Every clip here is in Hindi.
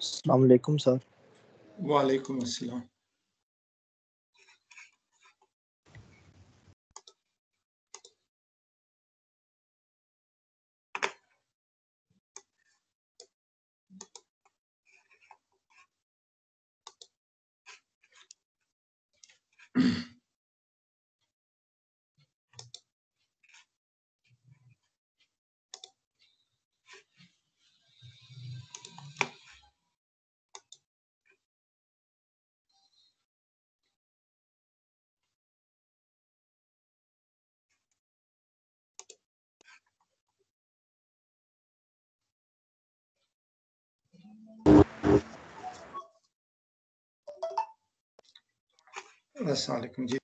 अस्सलाम वालेकुम सर। वालेकुम अस्सलाम। अस्सलाम वालेकुम जी।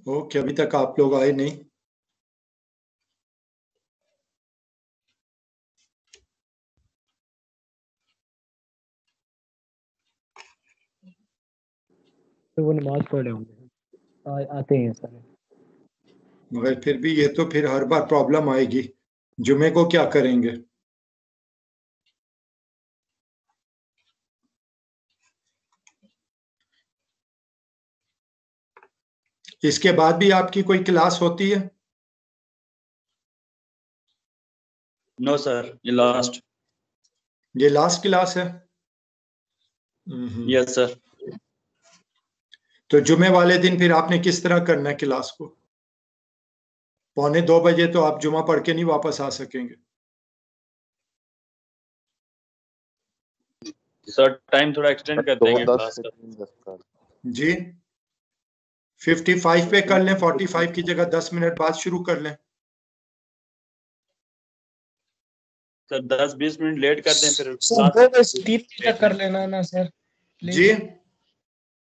ओके, अभी तक आप लोग आए नहीं। तो वो नमाज पढ़ रहे होंगे, आते हैं सर। मगर फिर भी ये तो फिर हर बार प्रॉब्लम आएगी। जुमे को क्या करेंगे? इसके बाद भी आपकी कोई क्लास होती है? नो सर, ये लास्ट क्लास है। Yes sir. तो जुमे वाले दिन फिर आपने किस तरह करना है क्लास को? 1:45 तो आप जुमा पढ़ के नहीं वापस आ सकेंगे। सर टाइम थोड़ा एक्सटेंड कर देंगे क्लास का। जी 55 पे कर लें, 45 की जगह 10 मिनट बाद शुरू कर लें। सर 10-20 मिनट लेट कर दें फिर सर 2 बजे से 3 बजे तक कर लेना ना सर प्लीज। जी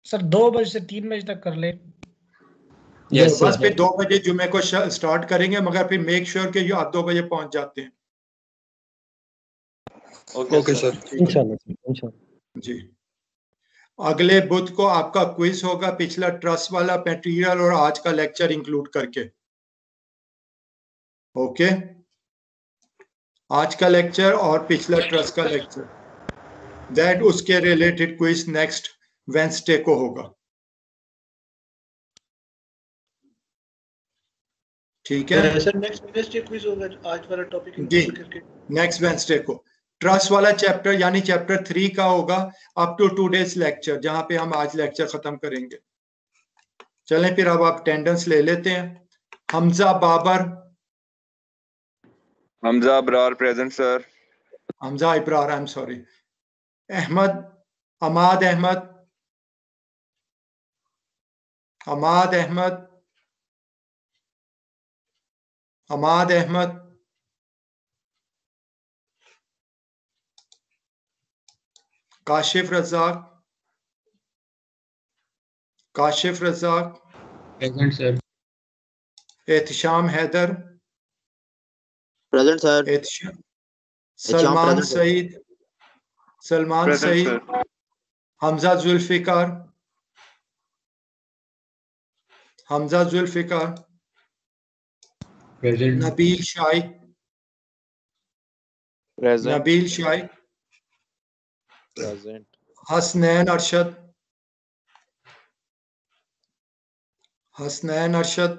सर 2 बजे से 3 बजे तक कर ले। yes, बस फिर 2 बजे जुमे को स्टार्ट करेंगे, मगर फिर मेक श्योर कि आप 2 बजे पहुंच जाते हैं। Okay sir. इंशाल्लाह। जी अगले बुध को आपका क्विज होगा, पिछला ट्रस्ट वाला मटेरियल और आज का लेक्चर इंक्लूड करके। ओके आज का लेक्चर और पिछला ट्रस्ट का लेक्चर, दैट उसके रिलेटेड क्विज नेक्स्ट वेंसडे को होगा। ठीक है सर नेक्स्ट वेडनेसडे क्विज होगा आज वाला टॉपिक इंक्लूड करके। नेक्स्ट वेडनेसडे को ट्रस्ट वाला चैप्टर यानी चैप्टर 3 का होगा अप टू 2 डेज लेक्चर, जहां पे हम आज लेक्चर खत्म करेंगे। चलें फिर अब आप अटेंडेंस ले लेते हैं। Hamza Babar, Hamza Abrar present sir. Hamza Ibrar, I am sorry. Ahmad, Amad Ahmad, Amad Ahmad, Amad Ahmad, Kashif Razzaq, Kashif Razzaq present sir. Ehtisham Haider present sir. Salman Saeed, Salman present Saeed, sir. Hamza Zulfiqar, Hamza Zulfiqar, present. Nabeel Shaikh, present. Nabeel Shaikh, present. Hasnain Arshad, Hasnain Arshad,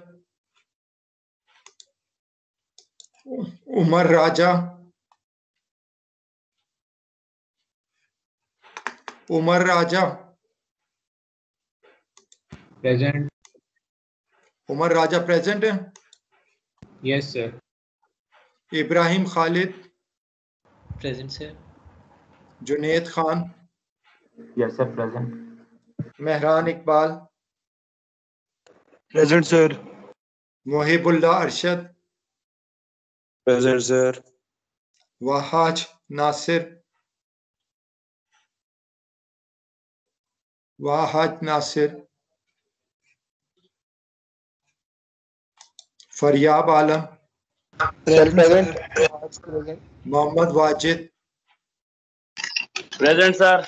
Umar Raja, Umar Raja, present. Umar Raja present है। Yes sir. Ibrahim Khalid, present sir. Junaid Khan, yes sir present. Mehran Iqbal, present sir. Mohibullah Arshad, present sir. Wahaj Nasir, Wahad Nasir, Faryab Alam, Mohammad Wajid, present sir.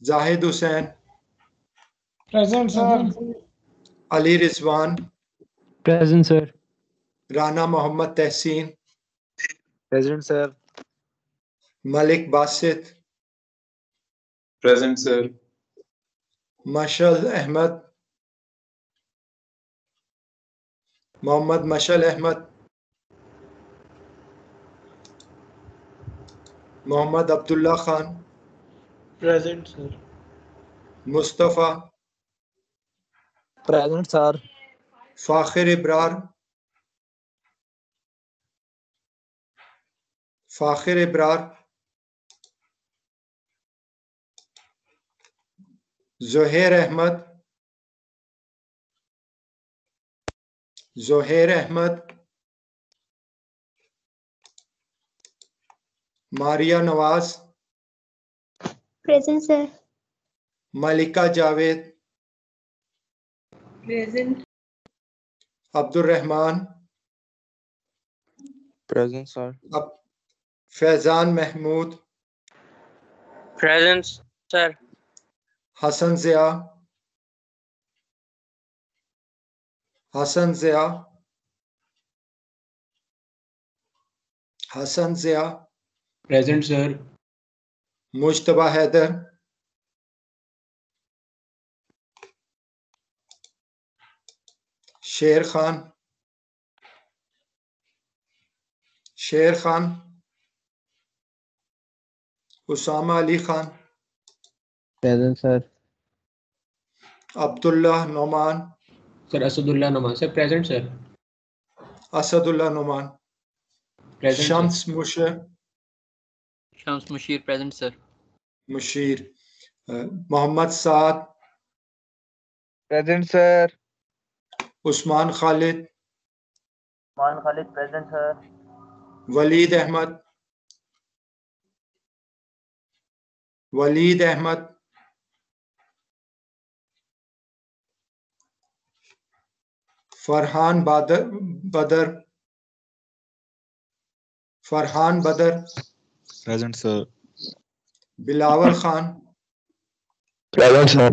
Zahid Hussain, present sir. Ali Rizwan, present sir. Rana Mohammad Tehseen, Present, sir. Malik Basit, Present, sir. Mashal Ahmad, Mohammad Mashal Ahmad, Mohammad Abdullah Khan, present sir. Mustafa, Present, sir. Fakhir Ibrar, Fakhir Ibrar, Zoher Ahmad, Zoher Ahmad, Maria Nawaz, present sir. Malika Javed, present. Abdul Rehman, Present, sir. Faizan Mahmood, present sir. Hassan Zia, Hassan Zia, Hassan Zia, present sir. Mujtaba Haider, Sher Khan, Sher Khan, Usama Ali Khan, Present, sir. Abdullah Noman, sir Asadullah Numan sir. Present sir. Asadullah Noman, present sir. Shams Mushar, Shams Musheer present sir. Musheer, Mohammad Saad, Present, sir. Usman Khalid, मान Khalid present sir. Waleed Ahmad, Waleed Ahmad, Farhan Badar, Farhan Badar, Present, sir. Bilawal Khan, Present, sir.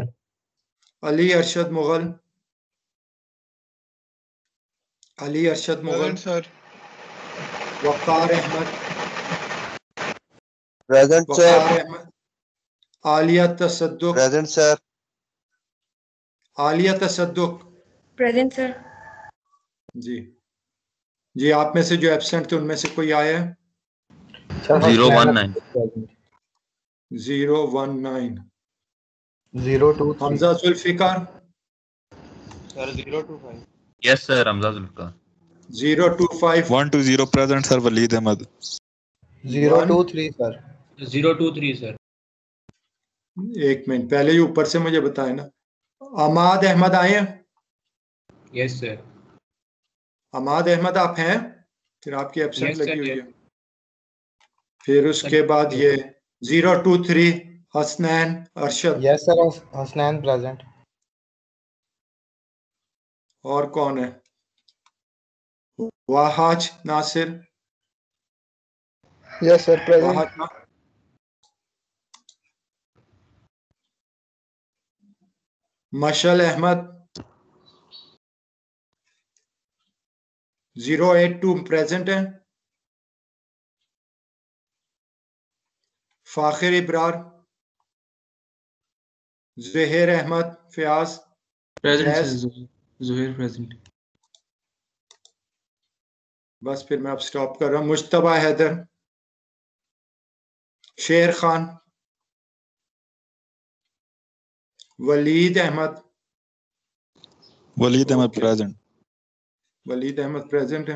Ali Arshad Mughal, Ali Arshad Mughal, sir. Waqar Ahmad, Present, Waqar Ahmad, Aliya Tasadduq, Present, sir. Aliya Tasadduq, present sir. जी जी, आप में से जो एब्सेंट थे उनमें से कोई आया है? 019 019 023. Hamza Zulfiqar, Sir, 025. Yes sir Hamza Zulfiqar 025 120 present, sir. Waleed Ahmad. 023, sir. 023 sir. एक मिनट, पहले ही ऊपर से मुझे बताए ना। अमाद अहमद आए हैं? Yes sir. अमाद अहमद आप हैं? फिर आपकी एब्सेंट Yes, लगी sir, हुई yes. है। फिर उसके बाद ये 023 Hasnain Arshad, Yes, sir. Hasnan present. और कौन है? वाहाज नासिर, Yes, sir. वाहाज ना, मशल अहमद 082 प्रेजेंट है। फाखिर इब्रार, ज़ुहैर अहमद, फयाज, फैज, जुहैर प्रेजेंट। बस फिर मैं अब स्टॉप कर रहा हूँ। Mujtaba Haider, Sher Khan, Waleed Ahmad, Waleed Ahmad Okay. present. Waleed Ahmad present है।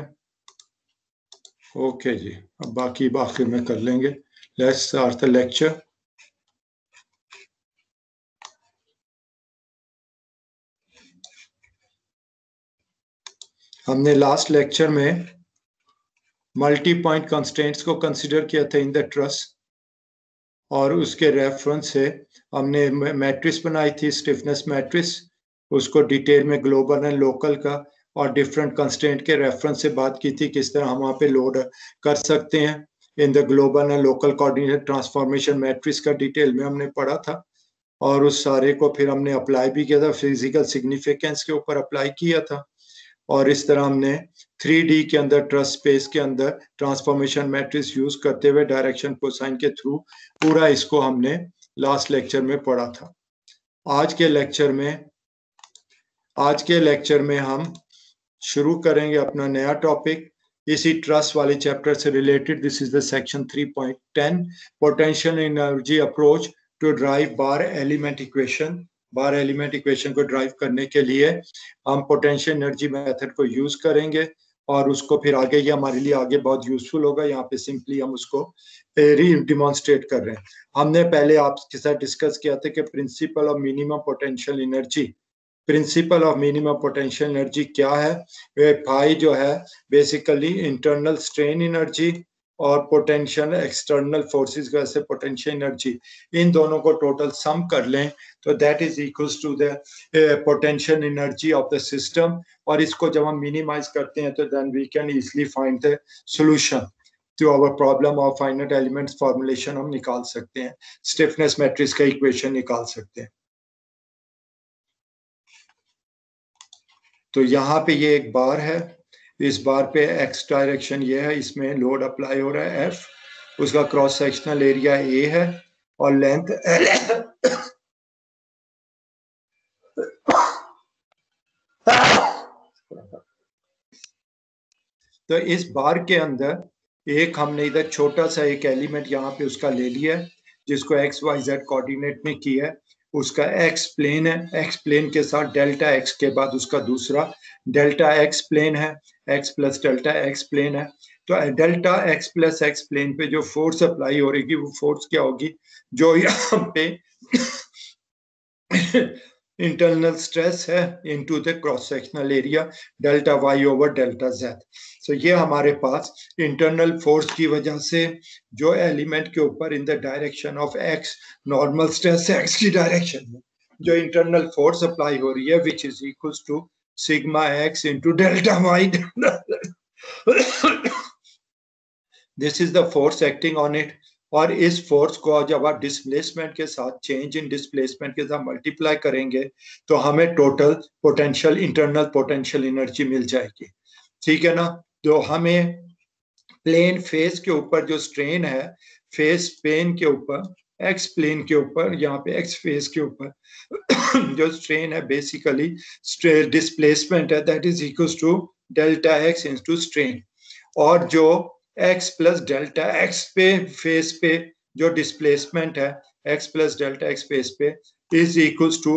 ओके जी, अब बाकी आखिर में कर लेंगे। Let's start the lecture. हमने लास्ट लेक्चर में मल्टी पॉइंट कंस्ट्रेंट्स को कंसीडर किया था इन द ट्रस्ट, और उसके रेफरेंस से हमने मैट्रिक्स बनाई थी, स्टिफनेस मैट्रिक्स। उसको डिटेल में ग्लोबल एंड लोकल का और डिफरेंट कंस्ट्रेंट के रेफरेंस से बात की थी, किस तरह हम वहाँ पे लोड कर सकते हैं। In the global and local coordinate transformation matrix का डिटेल में हमने पढ़ा था, और उस सारे को फिर हमने अप्लाई भी किया था, फिजिकल सिग्निफिकेंस के ऊपर अप्लाई किया था। और इस तरह हमने 3D के अंदर ट्रस्ट स्पेस के अंदर ट्रांसफॉर्मेशन मैट्रिक्स यूज करते हुए डायरेक्शन कोसाइन के थ्रू पूरा इसको हमने लास्ट लेक्चर में पढ़ा था। आज के लेक्चर में हम शुरू करेंगे अपना नया टॉपिक इसी ट्रस्ट वाले चैप्टर से related. This is the section 3.10 potential energy approach to derive bar element equation. Bar element equation को ड्राइव करने के लिए हम पोटेंशियल एनर्जी मेथड को यूज करेंगे, और उसको फिर आगे ये हमारे लिए आगे बहुत यूजफुल होगा। यहाँ पे सिंपली हम उसको डिमॉन्स्ट्रेट कर रहे हैं। हमने पहले आपके साथ डिस्कस किया था कि principle of minimum potential energy, principle of minimum potential energy क्या है? वे फाई जो है बेसिकली इंटरनल स्ट्रेन एनर्जी और पोटेंशियल एक्सटर्नल फोर्सेस का से पोटेंशियल एनर्जी, इन दोनों को टोटल सम कर लें तो that is equals to the potential energy of the system. और इसको जब हम मिनिमाइज करते हैं तो then we can easily find the solution to our problem of finite elements formulation हम निकाल सकते हैं, स्टिफनेस मैट्रिक्स का इक्वेशन निकाल सकते हैं। तो यहाँ पे ये एक बार है, इस बार पे एक्स डायरेक्शन ये है, इसमें लोड अप्लाई हो रहा है एफ, उसका क्रॉस सेक्शनल एरिया ए है और लेंथ एल है। तो इस बार के अंदर एक हमने इधर छोटा सा एक एलिमेंट यहाँ पे उसका ले लिया है, जिसको एक्स वाई जेड कोऑर्डिनेट में किया है। उसका एक्स प्लेन है, एक्स प्लेन के साथ डेल्टा एक्स के बाद उसका दूसरा डेल्टा एक्स प्लेन है, x plus delta x plane है। तो delta x plus x plane पे जो फोर्स अप्लाई हो रही वो फोर्स क्या होगी? जो यहाँ पे इंटरनल स्ट्रेस है into the cross sectional area delta Y over delta Z. So ये हमारे पास इंटरनल फोर्स की वजह से जो एलिमेंट के ऊपर in the direction of x, normal stress x की डायरेक्शन में जो इंटरनल फोर्स अप्लाई हो रही है which is equals to sigma x into delta y. This is the force acting on it. और इस फोर्स को जब आप डिस्प्लेसमेंट के साथ, चेंज इन डिस्प्लेसमेंट के साथ मल्टीप्लाई करेंगे तो हमें total potential, internal potential energy मिल जाएगी। ठीक है ना? तो हमें प्लेन फेस के ऊपर जो स्ट्रेन है, फेस प्लेन के ऊपर, एक्स प्लेन के ऊपर, यहाँ पे एक्स फेस के ऊपर जो स्ट्रेन है बेसिकली डिस्प्लेसमेंट है, that is equals to delta X into strain. और जो x प्लस डेल्टा एक्स पे फेस पे जो डिस्प्लेसमेंट है, x plus delta x face पे is equals to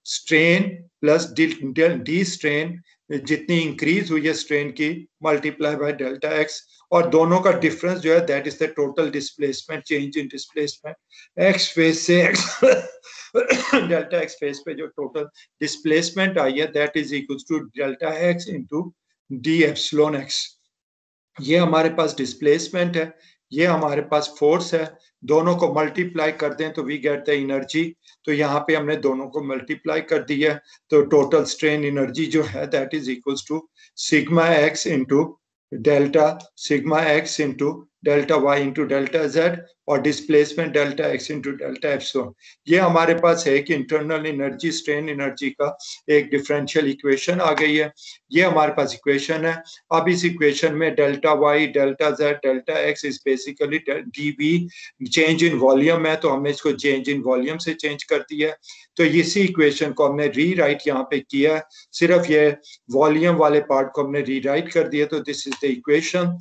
strain plus D strain, जितनी इंक्रीज हुई है स्ट्रेन की मल्टीप्लाई बाय डेल्टा एक्स, और दोनों का डिफरेंस जो है that is the total displacement, change in displacement x face से एक्स डेल्टा एक्स फेस पे जो टोटल डिस्प्लेसमेंट आई है that is equals to delta x into d epsilon x. ये हमारे पास डिस्प्लेसमेंट है, ये हमारे पास फोर्स है, दोनों को मल्टीप्लाई कर दें तो वी गेट द एनर्जी। तो यहाँ पे हमने दोनों को मल्टीप्लाई कर दिया है तो टोटल स्ट्रेन एनर्जी जो है that is equals to sigma x into delta y into delta z और displacement delta x into delta epsilon. ये हमारे पास है कि इंटरनल एनर्जी, स्ट्रेन एनर्जी का एक डिफरेंशियल इक्वेशन आ गई है। ये हमारे पास इक्वेशन है। अब इस इक्वेशन में delta y, delta z, delta x is basically d v, change in volume है तो हमने इसको चेंज इन वॉल्यूम से चेंज कर दिया है। तो इसी इक्वेशन को हमने रीराइट यहाँ पे किया है, सिर्फ ये वॉल्यूम वाले पार्ट को हमने रीराइट कर दिया। तो दिस इज द इक्वेशन।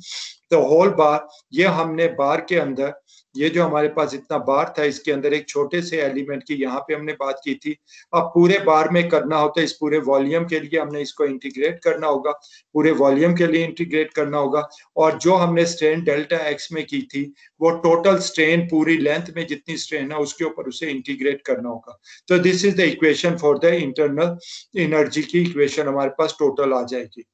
तो होल बार, ये हमने बार के अंदर, ये जो हमारे पास इतना बार था इसके अंदर एक छोटे से एलिमेंट की यहाँ पे हमने बात की थी। अब पूरे बार में करना होता है, इस पूरे वॉल्यूम के लिए हमने इसको इंटीग्रेट करना होगा, पूरे वॉल्यूम के लिए इंटीग्रेट करना होगा। और जो हमने स्ट्रेन डेल्टा एक्स में की थी वो टोटल स्ट्रेन पूरी लेंथ में जितनी स्ट्रेन है उसके ऊपर उसे इंटीग्रेट करना होगा। तो this is the equation for the internal energy की इक्वेशन हमारे पास टोटल आ जाएगी।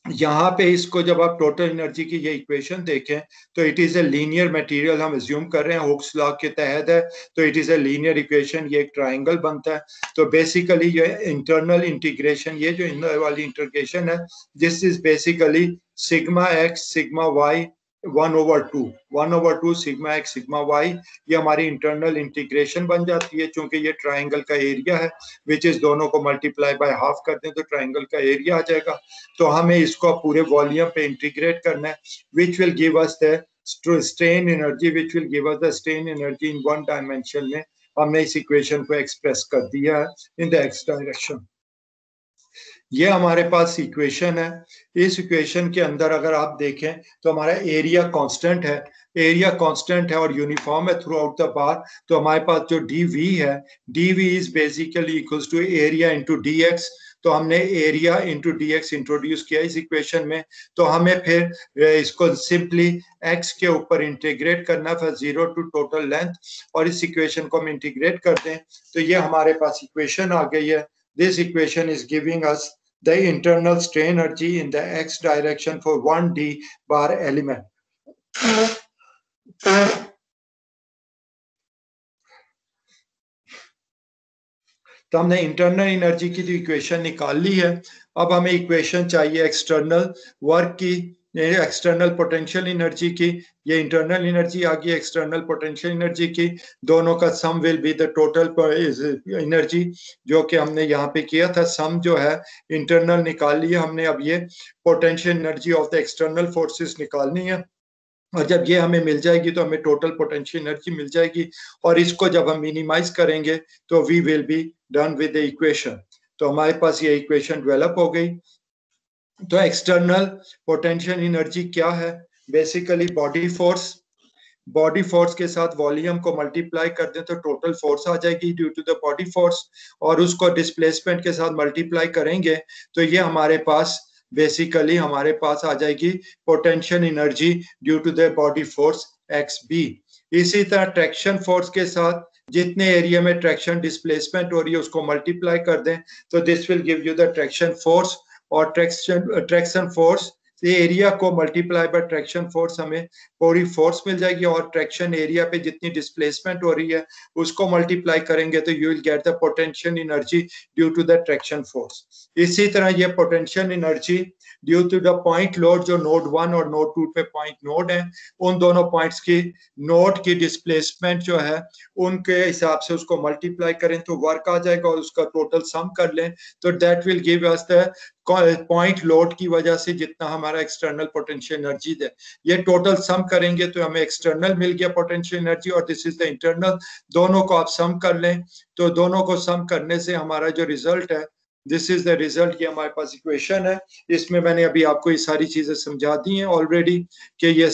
यहाँ पे इसको जब आप टोटल एनर्जी की ये इक्वेशन देखें तो it is a linear material, हम अज्यूम कर रहे हैं हुक्स लॉ के तहत है, तो it is a linear equation, ये एक ट्राइंगल बनता है। तो बेसिकली ये इंटरनल इंटीग्रेशन, ये जो इनर वाली इंटीग्रेशन है, this is basically sigma x sigma y 1/2 sigma x sigma y, ये हमारी इंटरनल इंटीग्रेशन बन जाती है। चूंकि ये ट्राइंगल का एरिया है, विच इज दोनों को मल्टीप्लाई बाय हाफ कर दें तो ट्राइंगल का एरिया आ जाएगा। तो हमें इसको पूरे वॉल्यूम पे इंटीग्रेट करना है, which will give us the strain energy, which will give us the strain energy in one dimension में। हमने इस इक्वेशन को एक्सप्रेस कर दिया है इन द एक्स डायरेक्शन। ये हमारे पास इक्वेशन है। इस इक्वेशन के अंदर अगर आप देखें तो हमारा एरिया कांस्टेंट है, एरिया कांस्टेंट है और यूनिफॉर्म है थ्रू आउट द बार। तो हमारे पास जो dv है, dv is basically equals to area into dx। तो हमने एरिया इंटू dx इंट्रोड्यूस किया इस इक्वेशन में। तो हमें फिर इसको सिंपली x के ऊपर इंटीग्रेट करना है, 0 टू टोटल लेंथ, और इस इक्वेशन को हम इंटीग्रेट कर दें तो ये हमारे पास इक्वेशन आ गई है। This equation is giving us the internal strain energy in the x direction for 1d bar element. तो हमने इंटरनल एनर्जी की जो इक्वेशन निकाल ली है। अब हमें इक्वेशन चाहिए एक्सटर्नल वर्क की, एक्सटर्नल पोटेंशियल एनर्जी की। ये इंटरनल एनर्जी आ गई, एक्सटर्नल पोटेंशियल एनर्जी की, दोनों का sum will be the total energy, जो कि हमने यहाँ पे किया था। सम जो है इंटरनल निकाल लिया हमने, अब ये potential energy of the external forces निकालनी है। और जब ये हमें मिल जाएगी तो हमें टोटल पोटेंशियल एनर्जी मिल जाएगी, और इसको जब हम मिनिमाइज करेंगे तो we will be done with the equation. तो हमारे पास ये इक्वेशन डेवलप हो गई। तो एक्सटर्नल पोटेंशियल एनर्जी क्या है? Basically body force, body force के साथ वॉल्यूम को मल्टीप्लाई कर दें तो टोटल फोर्स आ जाएगी due to the body force, और उसको डिस्प्लेसमेंट के साथ मल्टीप्लाई करेंगे तो ये हमारे पास बेसिकली हमारे पास आ जाएगी potential energy due to the body force XB। इसी तरह ट्रैक्शन फोर्स के साथ जितने एरिया में ट्रैक्शन डिस्प्लेसमेंट हो रही है उसको मल्टीप्लाई कर दें तो this will give you the traction force, और ट्रैक्शन फोर्स एरिया को मल्टीप्लाई बाय ट्रैक्शन फोर्स, हमें पूरी फोर्स मिल जाएगी, और ट्रैक्शन एरिया पे जितनी डिस्प्लेसमेंट हो रही है उसको मल्टीप्लाई करेंगे तो you will get the potential energy due to the traction force. इसी तरह ये potential energy due to the point load, जो नोड 1 और नोड 2 पे पॉइंट नोड है, उन दोनों पॉइंट्स की नोड की डिस्प्लेसमेंट जो है उनके हिसाब से उसको मल्टीप्लाई करें तो वर्क आ जाएगा, और उसका टोटल सम कर लें तो that will give us the point load की वजह से जितना हमारा एक्सटर्नल पोटेंशियल एनर्जी है, ये टोटल सम करेंगे तो हमें एक्सटर्नल मिल गया पोटेंशियल एनर्जी, और दिस इज द इंटरनल। दोनों को आप सम कर लें तो दोनों को सम करने से हमारा जो रिजल्ट है, दिस इज द रिजल्ट। ये हमारे पास इक्वेशन है, इसमें मैंने अभी आपको ये सारी चीजें समझा दी हैं ऑलरेडी कि ये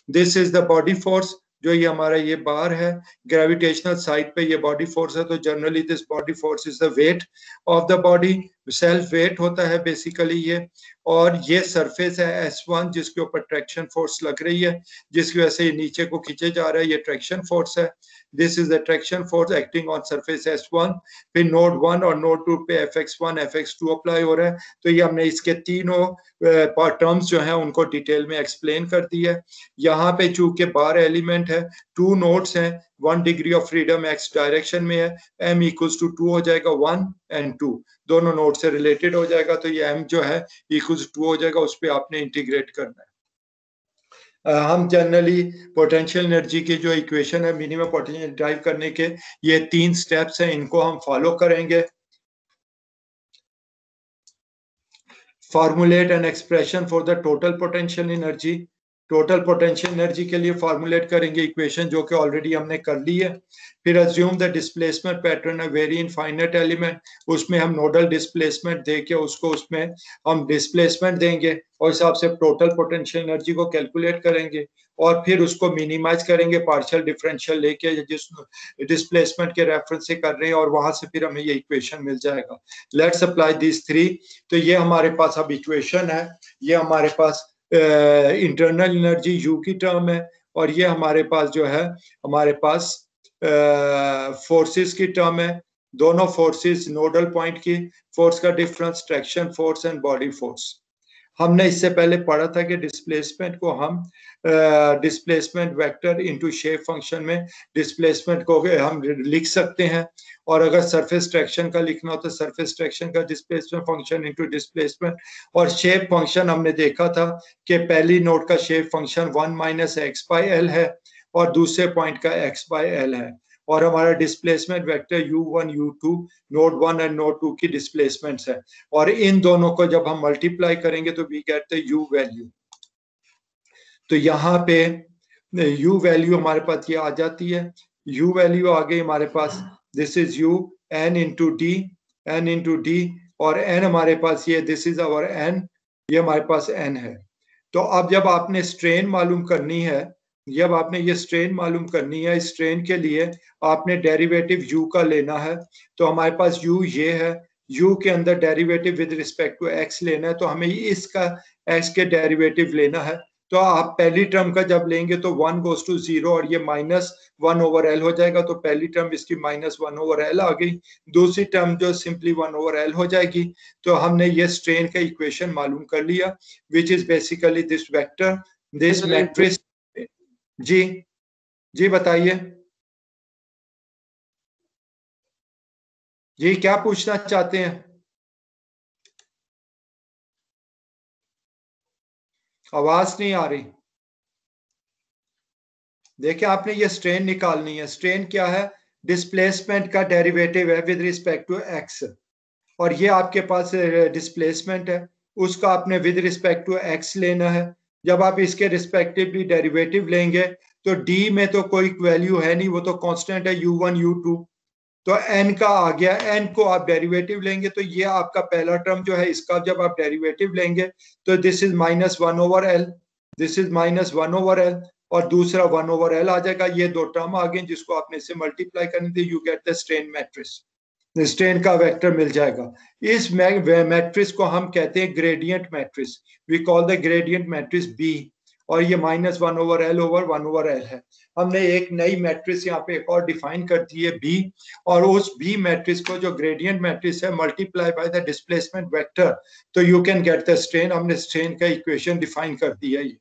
this is the body force, जो ये हमारा ये बार है ग्रेविटेशनल साइड पे ये बॉडी फोर्स है। तो generally this body force is the weight of the body, self weight होता है बेसिकली ये, और ये सरफेस है S1 जिसके ऊपर ट्रैक्शन फोर्स लग रही है, जिसकी वजह से ये नीचे को खींचे जा रहा है, ये ट्रैक्शन फोर्स है। This is the traction force acting on surface S1। फिर नोड 1 और नोड 2 पे Fx1 Fx2 अप्लाई हो रहा है। तो ये हमने इसके तीनों टर्म्स जो हैं उनको डिटेल में एक्सप्लेन कर दिया है। यहाँ पे चूंकि बार एलिमेंट है, 2 नोड्स हैं, 1 degree of freedom x direction में है, m इक्वल्स टू 2 हो जाएगा, 1 and 2 दोनों नोड से रिलेटेड हो जाएगा, तो ये m जो है इक्वल्स 2 हो जाएगा, उस पर आपने इंटीग्रेट करना है। हम जनरली पोटेंशियल एनर्जी की जो इक्वेशन है मिनिमम पोटेंशियल ड्राइव करने के ये 3 स्टेप्स हैं, इनको हम फॉलो करेंगे। Formulate an expression for the total potential energy, total potential energy के लिए फॉर्मुलेट करेंगे इक्वेशन जो कि ऑलरेडी हमने कर ली है। फिर अज्यूम द डिस्प्लेसमेंट पैटर्न है वेरी इनफाइनाइट एलिमेंट, उसमें हम नोडल डिस्प्लेसमेंट दे के उसको उसमें हम डिस्प्लेसमेंट देंगे और हिसाब से टोटल पोटेंशियल एनर्जी को कैलकुलेट करेंगे, और फिर उसको मिनिमाइज करेंगे पार्शियल डिफरेंशियल लेके जिस डिस्प्लेसमेंट के रेफरेंस से कर रहे हैं, और वहां से फिर हमें ये इक्वेशन मिल जाएगा। Let's apply this 3। तो ये हमारे पास अब इक्वेशन है, ये हमारे पास इंटरनल एनर्जी U की टर्म है, और ये हमारे पास जो है हमारे पास फोर्सेस की टर्म है। दोनों फोर्सेस नोडल पॉइंट की फोर्स का difference, traction force and body force. हमने इससे पहले पढ़ा था कि डिस्प्लेसमेंट को हम displacement vector into shape function में डिस्प्लेसमेंट को हम लिख सकते हैं, और अगर सरफेस ट्रैक्शन का लिखना हो तो सरफेस ट्रैक्शन का डिस्प्लेसमेंट फंक्शन इनटू डिस्प्लेसमेंट। और शेप फंक्शन हमने देखा था कि पहली नोड का shape function 1 minus x by L है और दूसरे पॉइंट का एक्स बाई एल है, और हमारा displacement vector u1 u2 node 1 and node 2 की डिस्प्लेसमेंट्स है, और इन दोनों को जब हम मल्टीप्लाई करेंगे तो we get the u value. तो यहाँ पे u वैल्यू हमारे पास ये आ जाती है, u वैल्यू आ गई हमारे पास, this is u n into D, और n हमारे पास ये दिस इज आवर n, ये हमारे पास n है। तो अब जब आपने स्ट्रेन मालूम करनी है, जब आपने ये स्ट्रेन मालूम करनी है, स्ट्रेन के लिए आपने डेरिवेटिव u का लेना है। तो हमारे पास u ये है, u के अंदर derivative with respect to x लेना है, तो हमें इसका x के डेरिवेटिव लेना है। तो आप पहली टर्म का जब लेंगे तो 1 गोज टू 0 और ये -1 ओवर l हो जाएगा, तो पहली टर्म इसकी -1 ओवर l आ गई, दूसरी टर्म जो सिंपली 1 ओवर l हो जाएगी। तो हमने ये स्ट्रेन का इक्वेशन मालूम कर लिया, which is basically this vector, this matrix. जी बताइए जी, क्या पूछना चाहते हैं? आवाज नहीं आ रही। देखिए आपने ये स्ट्रेन निकालनी है। स्ट्रेन क्या है? डिस्प्लेसमेंट का डेरिवेटिव है विद रिस्पेक्ट टू एक्स, और ये आपके पास डिस्प्लेसमेंट है, उसका आपने विद रिस्पेक्ट टू एक्स लेना है। जब आप इसके रिस्पेक्टिवली डेरिवेटिव लेंगे तो डी में तो कोई वैल्यू है नहीं, वो तो कांस्टेंट है u1 u2, तो n का आ गया, n को आप डेरिवेटिव लेंगे तो ये आपका पहला टर्म जो है इसका जब आप डेरिवेटिव लेंगे तो this is -1 over l, this is -1 over l, और दूसरा 1 ओवर l आ जाएगा। ये दो टर्म आ गए जिसको आपने इससे मल्टीप्लाई करने थे, you get the strain matrix, strain का वेक्टर मिल जाएगा। इस मैट्रिक्स को हम कहते हैं gradient matrix, we call the gradient matrix B, और ये -1 over l over 1 over l है। हमने एक नई मैट्रिक्स यहाँ पे एक और डिफाइन कर दी है बी, और उस बी मैट्रिक्स को जो ग्रेडियंट मैट्रिक्स है multiply by the displacement vector, तो you can get the strain. हमने स्ट्रेन का इक्वेशन डिफाइन कर दिया है,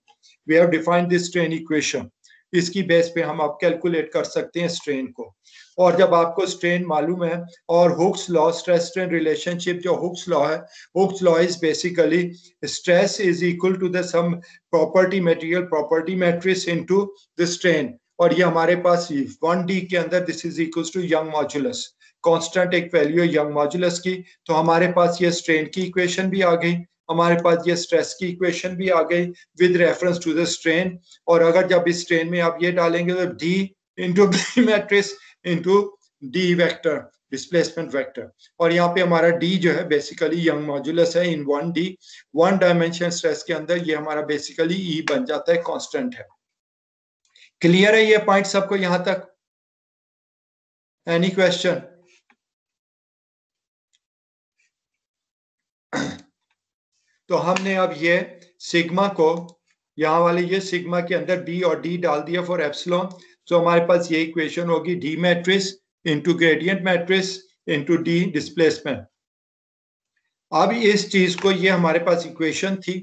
we have defined this strain equation, इसकी बेस पे हम आप कैलकुलेट कर सकते हैं स्ट्रेन को। और जब आपको स्ट्रेन मालूम है, और Hooke's law, stress strain relationship जो हुक्स लॉ है, Hooke's law is basically stress is equal to the some property material property matrix into the strain, और ये हमारे पास 1D के अंदर this is equal to Young modulus, constant एक वैल्यू है यंग मॉड्यूलस की। तो हमारे पास ये स्ट्रेन की इक्वेशन भी आ गई, हमारे पास ये स्ट्रेस की इक्वेशन भी आ गई with reference to the strain. और अगर जब इस स्ट्रेन में आप ये डालेंगे तो D into B matrix into D vector, displacement vector, और यहाँ पे हमारा D जो है बेसिकली यंग मॉड्यूलस है इन 1D, 1 डायमेंशन स्ट्रेस के अंदर ये हमारा बेसिकली E बन जाता है, कांस्टेंट है। क्लियर है ये पॉइंट सबको यहां तक? Any question? तो हमने अब ये सिग्मा को यहाँ वाले ये सिग्मा के अंदर D और D डाल दिया फॉर एप्सिलॉन, तो हमारे पास ये इक्वेशन होगी D matrix into gradient matrix into D displacement. अब इस चीज को, ये हमारे पास इक्वेशन थी,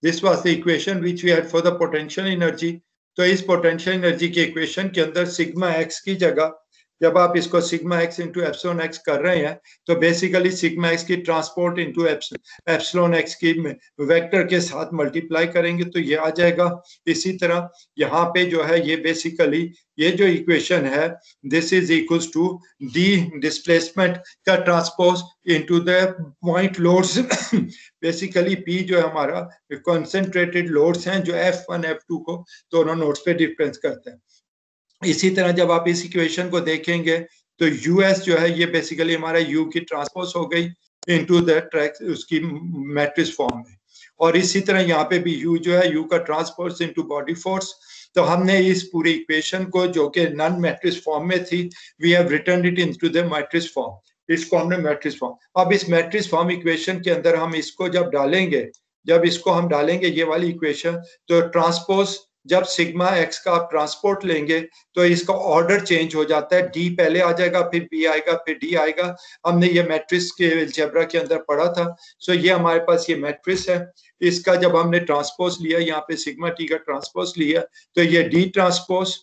this was the equation which we had for the potential energy. तो इस पोटेंशियल एनर्जी के इक्वेशन के अंदर सिग्मा एक्स की जगह जब आप इसको sigma x into epsilon x कर रहे हैं तो बेसिकली सिग्मा एक्स की ट्रांसपोर्ट इंटू एप्सिलॉन एक्स की वेक्टर के साथ मल्टीप्लाई करेंगे तो ये आ जाएगा। इसी तरह यहाँ पे जो है ये बेसिकली ये जो इक्वेशन है this is equals to D displacement का transpose into the point loads, basically P जो है हमारा कंसंट्रेटेड लोड्स हैं जो F1 F2 को दोनों नोड्स पे डिफरेंस करते हैं। इसी तरह जब आप इस इक्वेशन को देखेंगे तो US जो है ये बेसिकली हमारा U की ट्रांसपोज हो गई इनटू द ट्रैक उसकी मैट्रिक्स फॉर्म में, और इसी तरह यहाँ पे भी U जो है U का ट्रांसपोज इनटू बॉडी फोर्स। तो हमने इस पूरी इक्वेशन को जो कि नॉन मैट्रिक्स फॉर्म में थी we have return it into the matrix form, इसको हमने मैट्रिक्स फॉर्म। अब इस मैट्रिक्स फॉर्म इक्वेशन के अंदर हम इसको जब डालेंगे, जब इसको हम डालेंगे ये वाली इक्वेशन, तो ट्रांसपोज जब सिग्मा एक्स का आप ट्रांसपोर्ट लेंगे तो इसका ऑर्डर चेंज हो जाता है, डी पहले आ जाएगा, फिर बी आएगा, फिर डी आएगा। हमने ये मैट्रिक्स के अलजेब्रा के अंदर पढ़ा था। सो ये हमारे पास ये मैट्रिक्स है, इसका जब हमने ट्रांसपोज लिया, यहाँ पे सिग्मा टी का ट्रांसपोज लिया, तो ये D transpose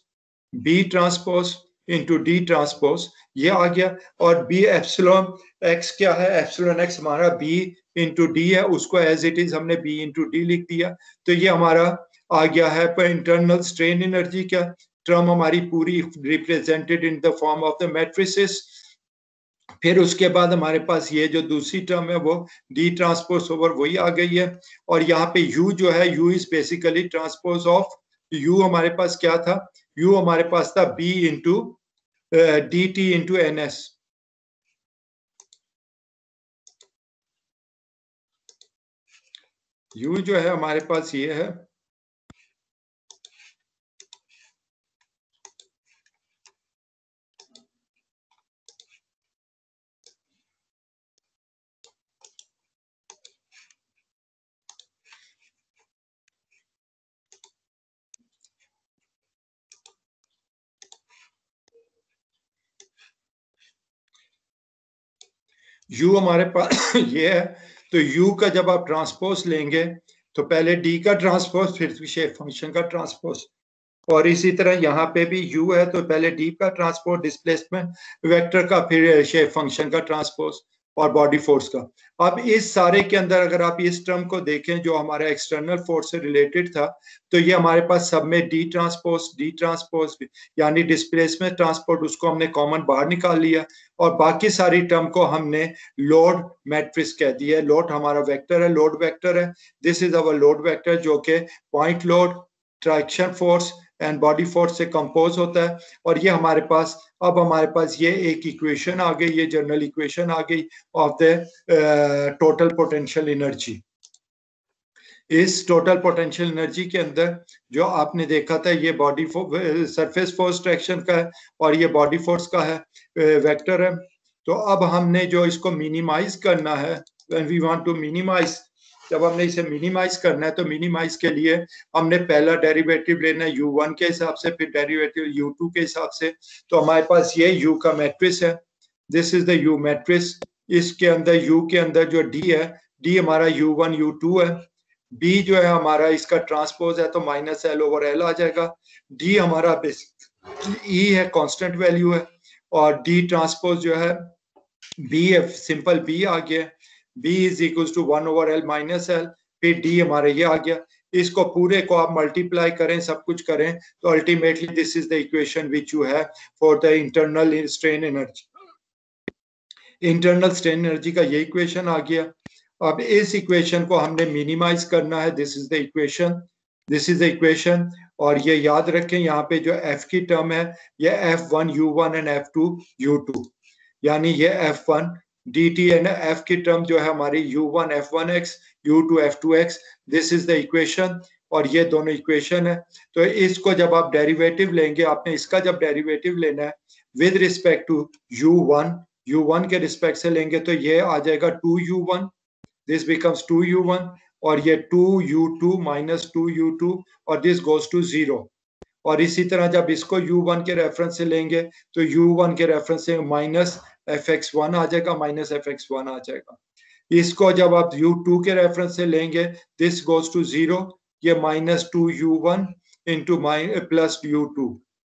B transpose into D transpose ये आ गया। और बी एप्सिलॉन एक्स क्या है, एप्सिलॉन एक्स हमारा बी इंटू डी है, उसको एज इट इज हमने बी इंटू डी लिख दिया। तो ये हमारा आ गया है पर इंटरनल स्ट्रेन एनर्जी का टर्म हमारी पूरी represented in the form of the matrices. फिर उसके बाद हमारे पास ये जो दूसरी टर्म है वो डी ट्रांसपोज ओवर वही आ गई है। और यहाँ पे यू जो है, U is basically transpose of U, हमारे पास क्या था, यू हमारे पास था B into D T into N S. U जो है हमारे पास ये है, यू हमारे पास ये है। तो यू का जब आप ट्रांसपोज लेंगे तो पहले डी का ट्रांसपोज, फिर शेप फंक्शन का ट्रांसपोज। और इसी तरह यहाँ पे भी यू है तो पहले डी का ट्रांसपोज डिस्प्लेसमेंट वेक्टर का, फिर शेप फंक्शन का ट्रांसपोज और बॉडी फोर्स का। अब इस सारे के अंदर अगर आप इस टर्म को देखें जो हमारा एक्सटर्नल फोर्स से रिलेटेड था, तो ये हमारे पास सब में डी ट्रांसपोज यानी डिस्प्लेसमेंट ट्रांसपोर्ट, उसको हमने कॉमन बाहर निकाल लिया और बाकी सारी टर्म को हमने लोड मैट्रिक्स कह दिया। लोड हमारा वेक्टर है, लोड वेक्टर है, this is our load vector जो कि point load, traction force and body force से कंपोज होता है। और ये हमारे पास अब हमारे पास ये एक इक्वेशन आ गई, ये जनरल इक्वेशन आ गई of the total potential energy. इस टोटल पोटेंशियल एनर्जी के अंदर जो आपने देखा था ये बॉडी सरफेस फोर्स ट्रैक्शन का है और ये बॉडी फोर्स का है, वेक्टर है। तो अब हमने जो इसको मिनिमाइज करना है, when we want to minimize, जब हमने इसे मिनिमाइज करना है तो मिनिमाइज के लिए हमने पहला डेरिवेटिव लेना है u1 के हिसाब से, फिर डेरिवेटिव u2 के हिसाब से। तो हमारे पास ये u का मैट्रिक्स है, this is the u matrix. इसके अंदर u के अंदर जो d है, d हमारा u1 u2 है, b जो है हमारा इसका ट्रांसपोज है तो माइनस एल ओवर एल आ जाएगा, d हमारा e है, कांस्टेंट वैल्यू है, और d ट्रांसपोज जो है b है, सिंपल b आ गया, b is equal to 1 over L minus L, फिर d हमारे ये आ गया। इसको पूरे को आप मल्टीप्लाई करें, सब कुछ करें, तो ultimately this is the equation which you have for the internal strain energy. Internal strain energy का ये इक्वेशन आ गया। अब इस इक्वेशन को हमने मिनिमाइज करना है, this is the equation, this is the equation. और ये याद रखें यहाँ पे जो f की टर्म है ये f1 u1 and f2 u2, यानी ये f1 dt एंड f की टर्म जो है हमारी u1 f1x u2 f2x, this is the equation. और ये दोनों इक्वेशन है। तो इसको जब आप डेरिवेटिव लेंगे, आपने इसका जब डेरिवेटिव लेना है विद रिस्पेक्ट टू u1 के रिस्पेक्ट से लेंगे तो ये आ जाएगा 2u1, दिस बिकम्स 2u1, और ये 2u2 माइनस 2u2 और दिस गोज टू 0। और इसी तरह जब इसको u1 के रेफरेंस से लेंगे तो u1 के रेफरेंस से माइनस fx1 आ जाएगा, माइनस fx1 आ जाएगा। इसको जब आप u2 के रेफरेंस से लेंगे दिस गोज टू 0, ये minus 2u1 into plus u2।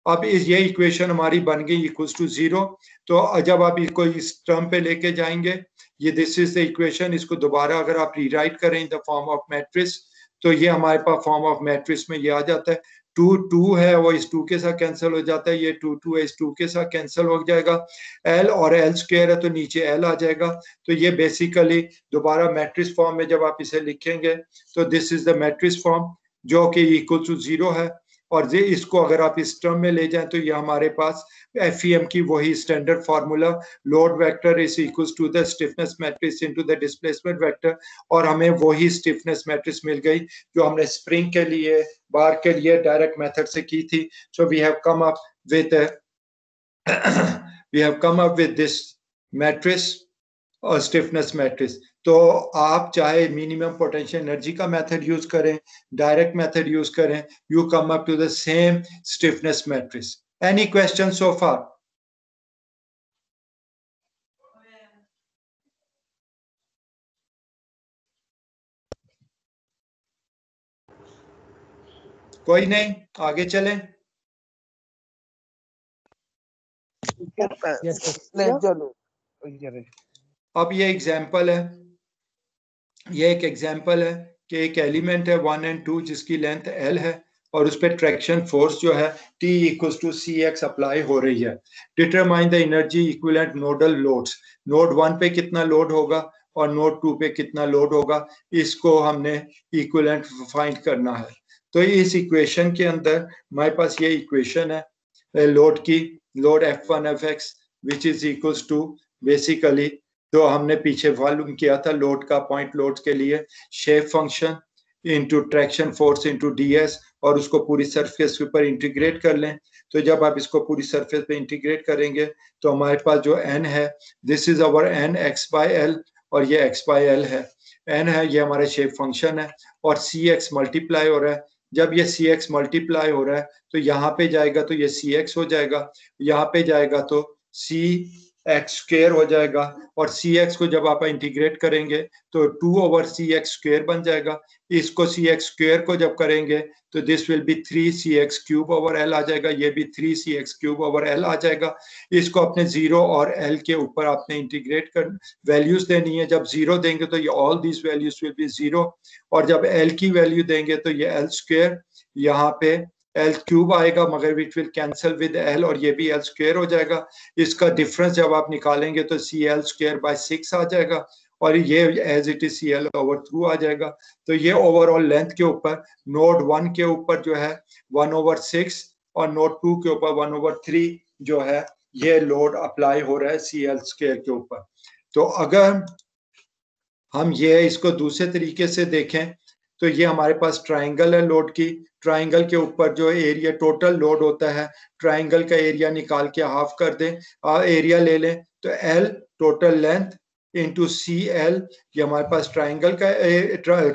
अब ये इक्वेशन हमारी बन गई इक्वल्स टू 0। तो जब आप इसको इस टर्म पे लेके जाएंगे, ये दिस इज द इक्वेशन, इसको दोबारा अगर आप रीराइट करें इन द फॉर्म ऑफ मैट्रिक्स तो ये हमारे पास फॉर्म ऑफ मैट्रिक्स में ये आ जाता है। 2 है वो इस 2 के साथ कैंसिल हो जाता है, ये 2 है इस 2 के साथ कैंसिल हो जाएगा, L और L स्क्वायर है तो नीचे L आ जाएगा। तो ये बेसिकली दोबारा मैट्रिक्स फॉर्म में जब आप इसे लिखेंगे तो this is the matrix form जो कि इक्वल टू 0 है। और इसको अगर आप इस टर्म में ले जाएं तो ये हमारे पास FEM की वही standard formula, load vector is equals to the stiffness matrix into the displacement vector, और हमें वही स्टिफनेस मैट्रिक्स मिल गई जो हमने स्प्रिंग के लिए, बार के लिए डायरेक्ट मेथड से की थी। So we have come up with this matrix और स्टिफनेस मैट्रिक्स। तो आप चाहे मिनिमम पोटेंशियल एनर्जी का मेथड यूज करें, डायरेक्ट मेथड यूज करें, you come up to the same stiffness matrix. Any question so far? कोई नहीं, आगे चलें. अब ये एग्जाम्पल है, ये एक एग्जाम्पल है कि एक एलिमेंट है 1 और 2 जिसकी लेंथ L है और उस पर ट्रैक्शन फोर्स जो है T equals to CX apply हो रही है. Determine the energy equivalent nodal loads. Node 1 पे कितना लोड होगा और नोड 2 पे कितना लोड होगा, इसको हमने इक्विवेलेंट फाइंड करना है. तो इस इक्वेशन के अंदर हमारे पास ये इक्वेशन है लोड की, load F1 Fx which is equals to basically तो हमने पीछे मालूम किया था लोड का, पॉइंट लोड के लिए shape function into traction force into ds और उसको पूरी सरफेस के ऊपर इंटीग्रेट कर लें. तो जब आप इसको पूरी सरफेस पे इंटीग्रेट करेंगे तो हमारे पास जो n है, this is our n x/l और ये x/l है. n है ये हमारा शेप फंक्शन है और cx मल्टीप्लाई हो रहा है. जब ये cx मल्टीप्लाई हो रहा है तो यहाँ पे जाएगा तो ये cx हो जाएगा, यहाँ पे जाएगा तो cx स्क्वायर हो जाएगा और cx को जब आप इंटीग्रेट करेंगे तो 2/cx स्क्वायर बन जाएगा. इसको cx स्क्वायर को जब करेंगे तो this will be 3cx cube over l आ जाएगा, ये भी 3cx क्यूब ओवर l आ जाएगा. इसको अपने 0 और l के ऊपर आपने इंटीग्रेट कर वैल्यूज देनी है. जब 0 देंगे तो ये all this values will be 0 और जब l की वैल्यू देंगे तो ये l स्क्वायर, यहाँ पे l क्यूब आएगा मगर which will cancel with l और ये भी l स्क्वायर हो जाएगा. इसका डिफरेंस जब आप निकालेंगे तो cl स्क्वायर बाय 6 आ जाएगा और ये as it is cl over through आ जाएगा. तो ये ओवरऑल लेंथ के ऊपर नोड 1 के ऊपर जो है 1/6 और नोड 2 के ऊपर 1/3 जो है ये लोड अप्लाई हो रहा है cl स्क्वायर के ऊपर. तो अगर हम ये इसको दूसरे तरीके से देखें तो ये हमारे पास ट्राइंगल है लोड की. ट्राइंगल के ऊपर जो एरिया टोटल लोड होता है, ट्राइंगल का एरिया निकाल के हाफ कर दें, एरिया ले लें तो L total length into CL, ये हमारे पास ट्राइंगल का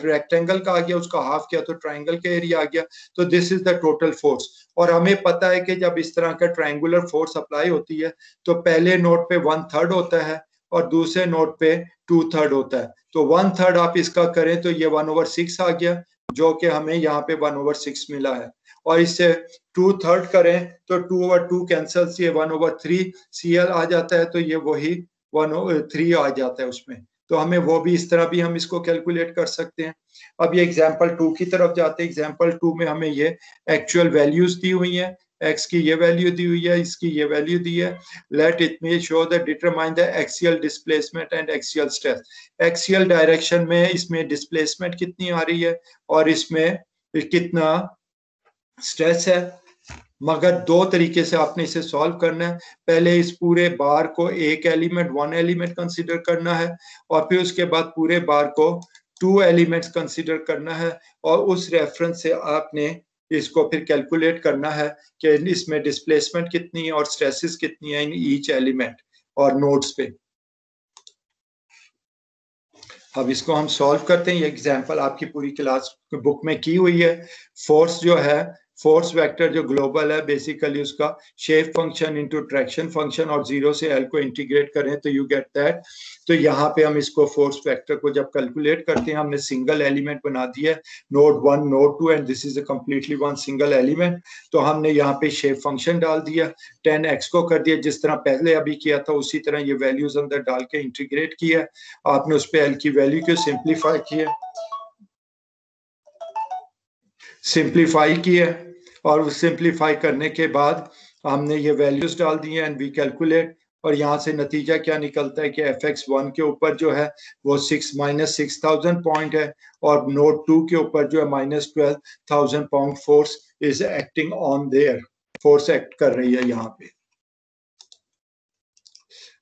रेक्टेंगल का आ गया, उसका हाफ किया तो ट्राइंगल का एरिया आ गया. तो this is the total force. और हमें पता है कि जब इस तरह का ट्राइंगुलर फोर्स अप्लाई होती है तो पहले नोड पे 1/3 होता है और दूसरे नोड पे 2/3 होता है. तो 1/3 आप इसका करें तो ये 1/6 आ गया जो कि हमें यहाँ पे 1/6 मिला है. और इससे 2/3 करें तो 2/2 कैंसिल, ये 1/3 CL आ जाता है तो ये वही 1/3 आ जाता है उसमें. तो हमें वो भी इस तरह भी हम इसको कैलकुलेट कर सकते हैं. अब ये एग्जाम्पल 2 की तरफ जाते हैं. एग्जाम्पल 2 में हमें ये एक्चुअल वैल्यूज दी हुई हैं, x की ये वैल्यू दी हुई है, इसकी ये वैल्यू दी है. Let it may show the determine the axial displacement and axial stress. Axial direction में इसमें डिस्प्लेसमेंट कितनी आ रही है और इसमें कितना स्ट्रेस है. मगर दो तरीके से आपने इसे सॉल्व करना है. पहले इस पूरे बार को एक एलिमेंट 1 एलिमेंट कंसीडर करना है और फिर उसके बाद पूरे बार को 2 एलिमेंट्स कंसीडर करना है और उस रेफरेंस से आपने इसको फिर कैलकुलेट करना है कि इसमें डिस्प्लेसमेंट कितनी है और स्ट्रेसेस कितनी है इन ईच एलिमेंट और नोड्स पे. अब इसको हम सॉल्व करते हैं. ये एग्जांपल आपकी पूरी क्लास बुक में की हुई है. फोर्स जो है, फोर्स वेक्टर जो ग्लोबल है बेसिकली उसका shape function into traction function और 0 से L को इंटीग्रेट करें तो यू गेट दैट. तो यहाँ पे हम इसको फोर्स वेक्टर को जब कैलकुलेट करते हैं, हमने सिंगल एलिमेंट बना दिया है node 1 node 2 and this is a completely one single element. तो हमने यहाँ पे शेप फंक्शन डाल दिया, 10x को कर दिया जिस तरह पहले अभी किया था उसी तरह ये वैल्यूज अंदर डाल के इंटीग्रेट किया. आपने उस पर L की वैल्यू को सिंप्लीफाई किया और उस सिंप्लीफाई करने के बाद हमने ये वैल्यूज डाल दी हैं एंड वी कैलकुलेट. और यहाँ से नतीजा क्या निकलता है कि fx1 के ऊपर जो है वो -6000 पॉइंट है और नोड 2 के ऊपर जो है -12,000 pound force is acting on their. Force act कर रही है यहाँ पे.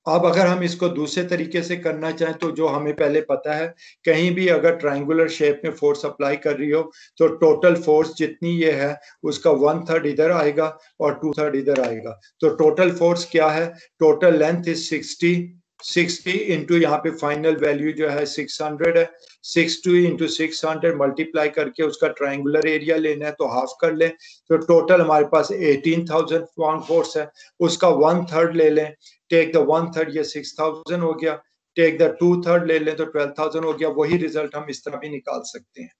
अब अगर हम इसको दूसरे तरीके से करना चाहें तो जो हमें पहले पता है, कहीं भी अगर ट्रायंगुलर शेप में फोर्स अप्लाई कर रही हो तो टोटल फोर्स जितनी ये है उसका 1/3 इधर आएगा और 2/3 इधर आएगा. तो टोटल फोर्स क्या है? टोटल लेंथ इज 60 60 इंटू यहाँ पे फाइनल वैल्यू जो है 600 है, 60 इंटू 600 मल्टीप्लाई करके उसका ट्रायंगुलर एरिया लेना है तो हाफ कर लें, तो टोटल हमारे पास 18,000 पाउंड फोर्स है, उसका 1/3 ले लें, टेक द 1/3 ये 6,000 हो गया, टेक द 2/3 ले लें तो 12,000 हो गया। वही रिजल्ट हम इस तरह भी निकाल सकते हैं।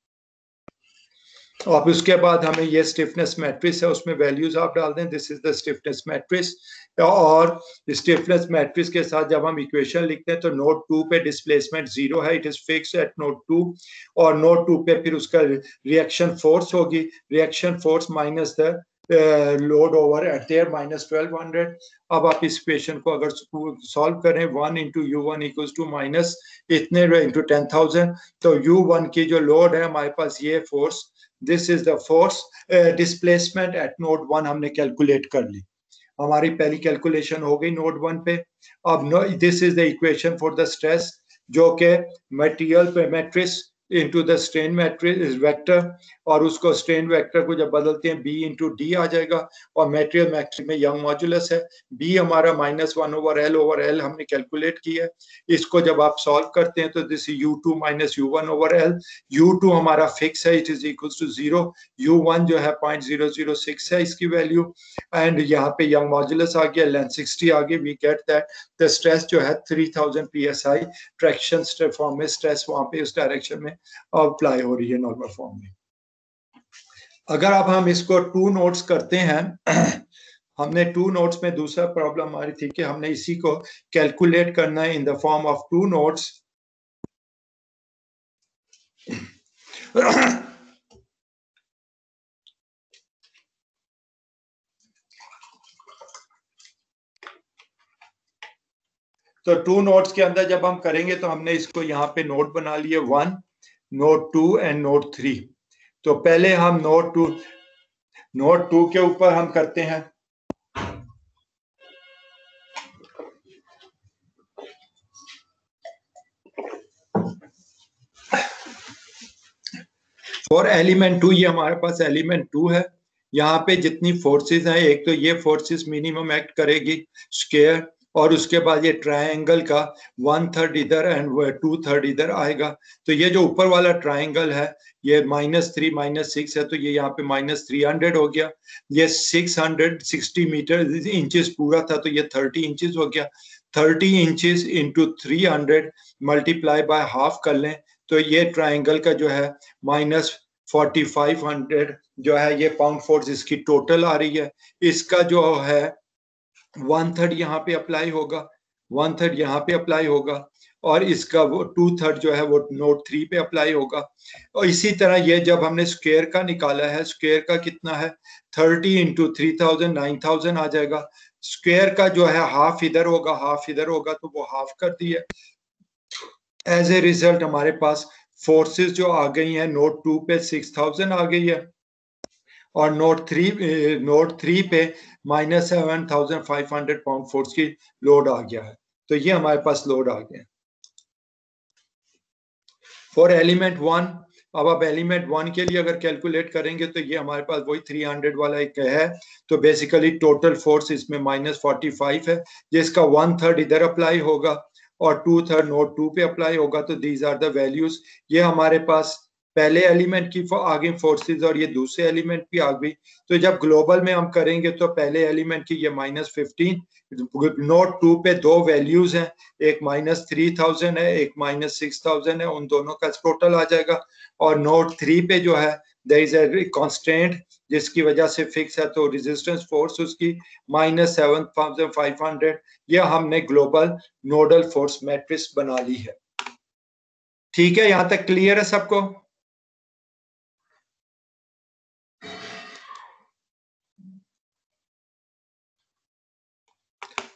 अब उसके बाद हमें ये स्टिफनेस मैट्रिक्स है, उसमें वैल्यूज आप डाल दें, this is the stiffness matrix. और स्टिफनेस मैट्रिक्स के साथ जब हम इक्वेशन लिखते हैं तो नोड 2 पे डिस्प्लेसमेंट 0 है, it is fix eight node 2, और नोड 2 पे फिर उसका रिएक्शन फोर्स होगी, reaction force minus the load over eight there minus 1200। अब आप इस इक्वेशन को अगर सॉल्व करें 1 into U1 equals to minus इतने इंटू 10,000, तो U1 की जो लोड है हमारे पास ये force, this is the force displacement eight node 1 हमने कैलकुलेट कर ली, हमारी पहली कैलकुलेशन हो गई नोड 1 पे। अब this is the equation for the stress, जो के मटेरियल पे matrix into the strain matrix vector, और उसको स्ट्रेन वेक्टर को जब बदलते हैं B इंटू डी आ जाएगा, और मटेरियल मैट्रिक्स में यंग मॉड्यूलस है, B हमारा -1/L हमने कैलकुलेट किया है। इसको जब आप सॉल्व करते हैं तो दिस U2 - U1/L, U2 हमारा फिक्स है, it is equals to 0, U1 जो है 0.006 है इसकी वैल्यू, एंड यहाँ पे यंग मॉड्यूलस आ गया, लेंथ 60 आ गई, we get that the stress जो है 3000 psi, ट्रैक्शन फॉर्म में स्ट्रेस वहां पे उस डायरेक्शन में अप्लाई हो रही है नॉर्मल फॉर्म में। अगर अब हम इसको 2 नोट्स करते हैं हमने 2 नोट्स में दूसरा प्रॉब्लम हमारी थी कि हमने इसी को कैलकुलेट करना है in the form of 2 notes. तो 2 नोट्स के अंदर जब हम करेंगे तो हमने इसको यहाँ पे नोट बना लिए 1, नोट 2 एंड नोट 3। तो पहले हम नोट 2 के ऊपर हम करते हैं। फॉर एलिमेंट 2, ये हमारे पास एलिमेंट 2 है, यहाँ पे जितनी फोर्सेस हैं, एक तो ये फोर्सेस मिनिमम एक्ट करेगी स्क्वायर, और उसके बाद ये ट्रायंगल का 1/3 इधर एंड 2/3 इधर आएगा। तो ये जो ऊपर वाला ट्रायंगल है ये -3 -6 है, तो ये यहाँ पे -300 हो गया, ये 660 मीटर इंचेस पूरा था, तो ये 30 इंचेस हो गया, 30 inches into 300 multiply by half कर लें, तो ये ट्रायंगल का जो है -4500 जो है ये पाउंड फोर्स इसकी टोटल आ रही है। इसका जो है 1/3 यहाँ पे अप्लाई होगा, 1/3 यहाँ पे अप्लाई होगा, और इसका वो 2/3 जो है वो नोट 3 पे अप्लाई होगा। और इसी तरह ये जब हमने स्क्वायर का निकाला है, स्क्वायर का कितना है 30 इंटू 3000 9000 आ जाएगा। स्क्वायर का जो है हाफ इधर होगा, हाफ इधर होगा, तो वो हाफ कर दिया। एज ए रिजल्ट हमारे पास फोर्सेस जो आ गई हैं नोट 2 पे 6000 आ गई है, और नोट 3 पे -7500 पाउंड फोर्स की लोड आ गया है। तो ये हमारे पास लोड आ गया। फॉर एलिमेंट 1, अब आप एलिमेंट 1 के लिए अगर कैलकुलेट करेंगे तो ये हमारे पास वही 300 वाला एक है, तो बेसिकली टोटल फोर्स इसमें -45 है, जिसका 1/3 इधर अप्लाई होगा और 2/3 नोट 2 पे अप्लाई होगा। तो दीज आर द वैल्यूज। ये हमारे पास पहले एलिमेंट की आ गई फोर्सेस और ये दूसरे एलिमेंट की आ गई। तो जब ग्लोबल में हम करेंगे तो पहले एलिमेंट की ये -15, नोट 2 पे 2 वैल्यूज हैं, एक -3000 है, एक -6000 है, उन दोनों का टोटल आ जाएगा। और नोट 3 पे जो है देयर इज अ कांस्टेंट जिसकी वजह से फिक्स है, तो रेजिस्टेंस फोर्स उसकी -7500। ये हमने ग्लोबल नोडल फोर्स मैट्रिक्स बना ली है। ठीक है, यहां तक क्लियर है सबको?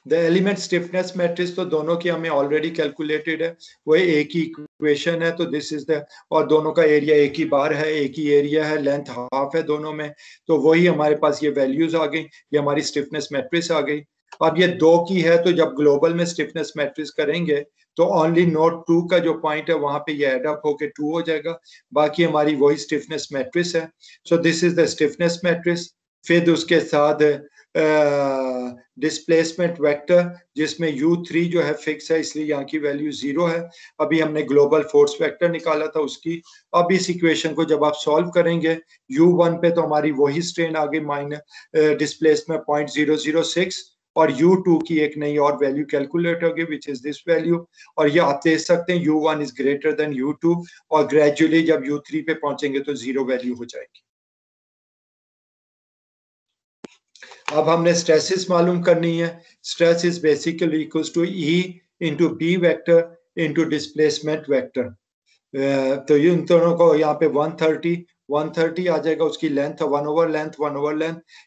द एलिमेंट स्टिफनेस मैट्रिक्स तो दोनों की हमें ऑलरेडी कैलकुलेटेड है, वही एक ही इक्वेशन है। तो दिस इज द, और दोनों का एरिया एक ही बार है, एक ही एरिया है, लेंथ हाफ है दोनों में, तो वही हमारे पास ये वैल्यूज आ गई, ये हमारी स्टिफनेस मैट्रिक्स आ गई। अब ये 2 की है, तो जब ग्लोबल में स्टिफनेस मैट्रिक्स करेंगे तो ओनली नोट 2 का जो पॉइंट है वहां पे ये एड अप होके 2 हो जाएगा, बाकी हमारी वही स्टिफनेस मैट्रिक्स है। So this is the stiffness matrix. फिर उसके साथ डिस्प्लेसमेंट वेक्टर जिसमें u3 जो है फिक्स है, इसलिए यहाँ की वैल्यू 0 है। अभी हमने ग्लोबल फोर्स वेक्टर निकाला था उसकी। अब इस इक्वेशन को जब आप सॉल्व करेंगे u1 पे तो हमारी वही स्ट्रेन आ गई माइनस डिस्प्लेसमेंट 0.006 और u2 की एक नई और वैल्यू कैलकुलेट होगी विच इज दिस वैल्यू। और ये आप देख सकते हैं u1 is greater than u2 और ग्रेजुअली जब u3 पे पहुंचेंगे तो 0 वैल्यू हो जाएगी। अब हमने स्ट्रेसेस मालूम करनी है। Stress is basically equals to E into B vector into displacement vector. तो इन दोनों को यहाँ पे 130 आ जाएगा, उसकी लेंथ 1 ओवर लेंथ,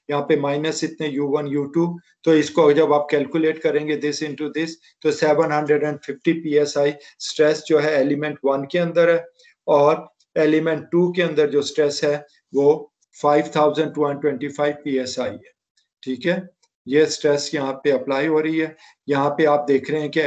यहाँ पे माइनस इतने u1 u2। तो इसको जब आप कैलकुलेट करेंगे दिस इनटू दिस तो 750 psi स्ट्रेस जो है एलिमेंट 1 के अंदर है और एलिमेंट 2 के अंदर जो स्ट्रेस है वो 5225 psi है। ठीक है, ये स्ट्रेस यहाँ पे अप्लाई हो रही है। यहाँ पे आप देख रहे हैं कि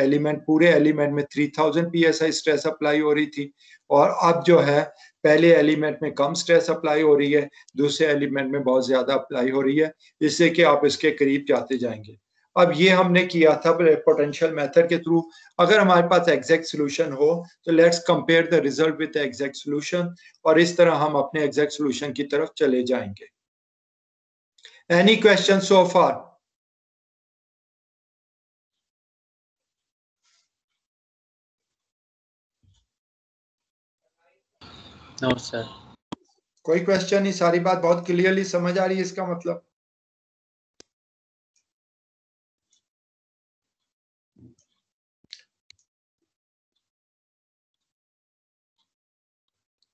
पूरे एलिमेंट में 3000 psi स्ट्रेस अप्लाई हो रही थी और अब जो है पहले एलिमेंट में कम स्ट्रेस अप्लाई हो रही है, दूसरे एलिमेंट में बहुत ज्यादा अप्लाई हो रही है, इससे कि आप इसके करीब जाते जाएंगे। अब ये हमने किया था पोटेंशियल मेथड के थ्रू। अगर हमारे पास एग्जैक्ट सोल्यूशन हो तो let's compare the result with exact solution और इस तरह हम अपने एग्जैक्ट सोल्यूशन की तरफ चले जाएंगे। Any questions so far? No, sir. कोई क्वेश्चन नहीं? सारी बात बहुत क्लियरली समझ आ रही है इसका मतलब?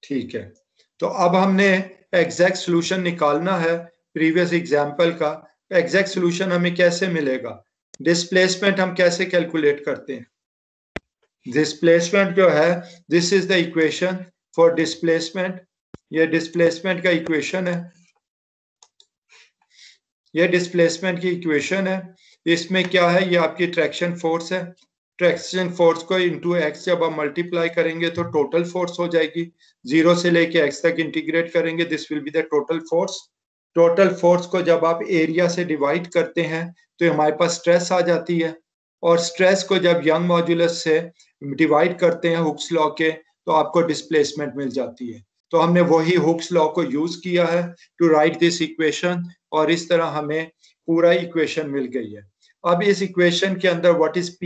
ठीक है, तो अब हमने एग्जैक्ट सॉल्यूशन निकालना है प्रीवियस एग्जांपल का। एग्जैक्ट सॉल्यूशन हमें कैसे मिलेगा? डिस्प्लेसमेंट हम कैसे कैलकुलेट करते हैं? डिस्प्लेसमेंट जो है this is the equation for displacement. ये डिस्प्लेसमेंट का इक्वेशन है, ये डिस्प्लेसमेंट की इक्वेशन है। इसमें क्या है, ये आपकी ट्रैक्शन फोर्स है। ट्रैक्शन फोर्स को इनटू एक्स जब आप मल्टीप्लाई करेंगे तो टोटल फोर्स हो जाएगी। 0 से लेके एक्स तक इंटीग्रेट करेंगे, this will be the total force. Total force को जब आप एरिया से डिवाइड करते हैं तो हमारे पास स्ट्रेस आ जाती है और स्ट्रेस को जब यंग मॉड्यूलस से डिवाइड करते हैं हुक्स लॉ के तो आपको डिस्प्लेसमेंट मिल जाती है। तो हमने वही हुक्स लॉ को यूज किया है टू राइट दिस इक्वेशन और इस तरह हमें पूरा इक्वेशन मिल गई है। अब इस इक्वेशन के अंदर व्हाट इज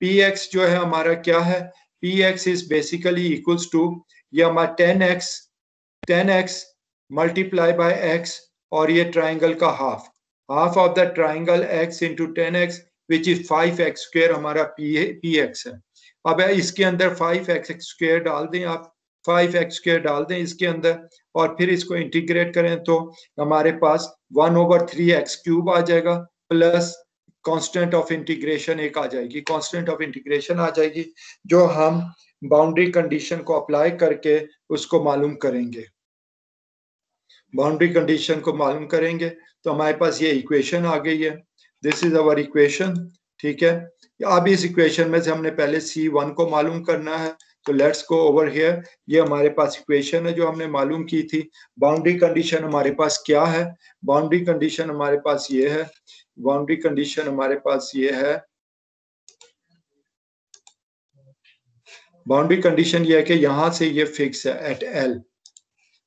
px जो है हमारा क्या है? px is basically equals to ये हमारा 10x मल्टीप्लाई बाय x और ये ट्राइंगल का half of the triangle x into 10x which is 5x square हमारा px है। अब इसके अंदर 5x स्क्वायर डाल दें, आप 5x स्क्वायर डाल दें इसके अंदर और फिर इसको इंटीग्रेट करें तो हमारे पास 1/3x क्यूब आ जाएगा प्लस कांस्टेंट ऑफ इंटीग्रेशन एक आ जाएगी। कांस्टेंट ऑफ इंटीग्रेशन आ जाएगी जो हम बाउंड्री कंडीशन को अप्लाई करके उसको मालूम करेंगे। बाउंड्री कंडीशन को मालूम करेंगे तो हमारे पास ये इक्वेशन आ गई है। This is our equation. ठीक है, अब इस इक्वेशन में से हमने पहले C1 को मालूम करना है तो लेट्स गो ओवर हियर। ये हमारे पास इक्वेशन है जो हमने मालूम की थी। बाउंड्री कंडीशन हमारे पास क्या है? बाउंड्री कंडीशन हमारे पास ये है, बाउंड्री कंडीशन हमारे पास ये है, बाउंड्री कंडीशन ये है कि यहां से ये फिक्स है एट L।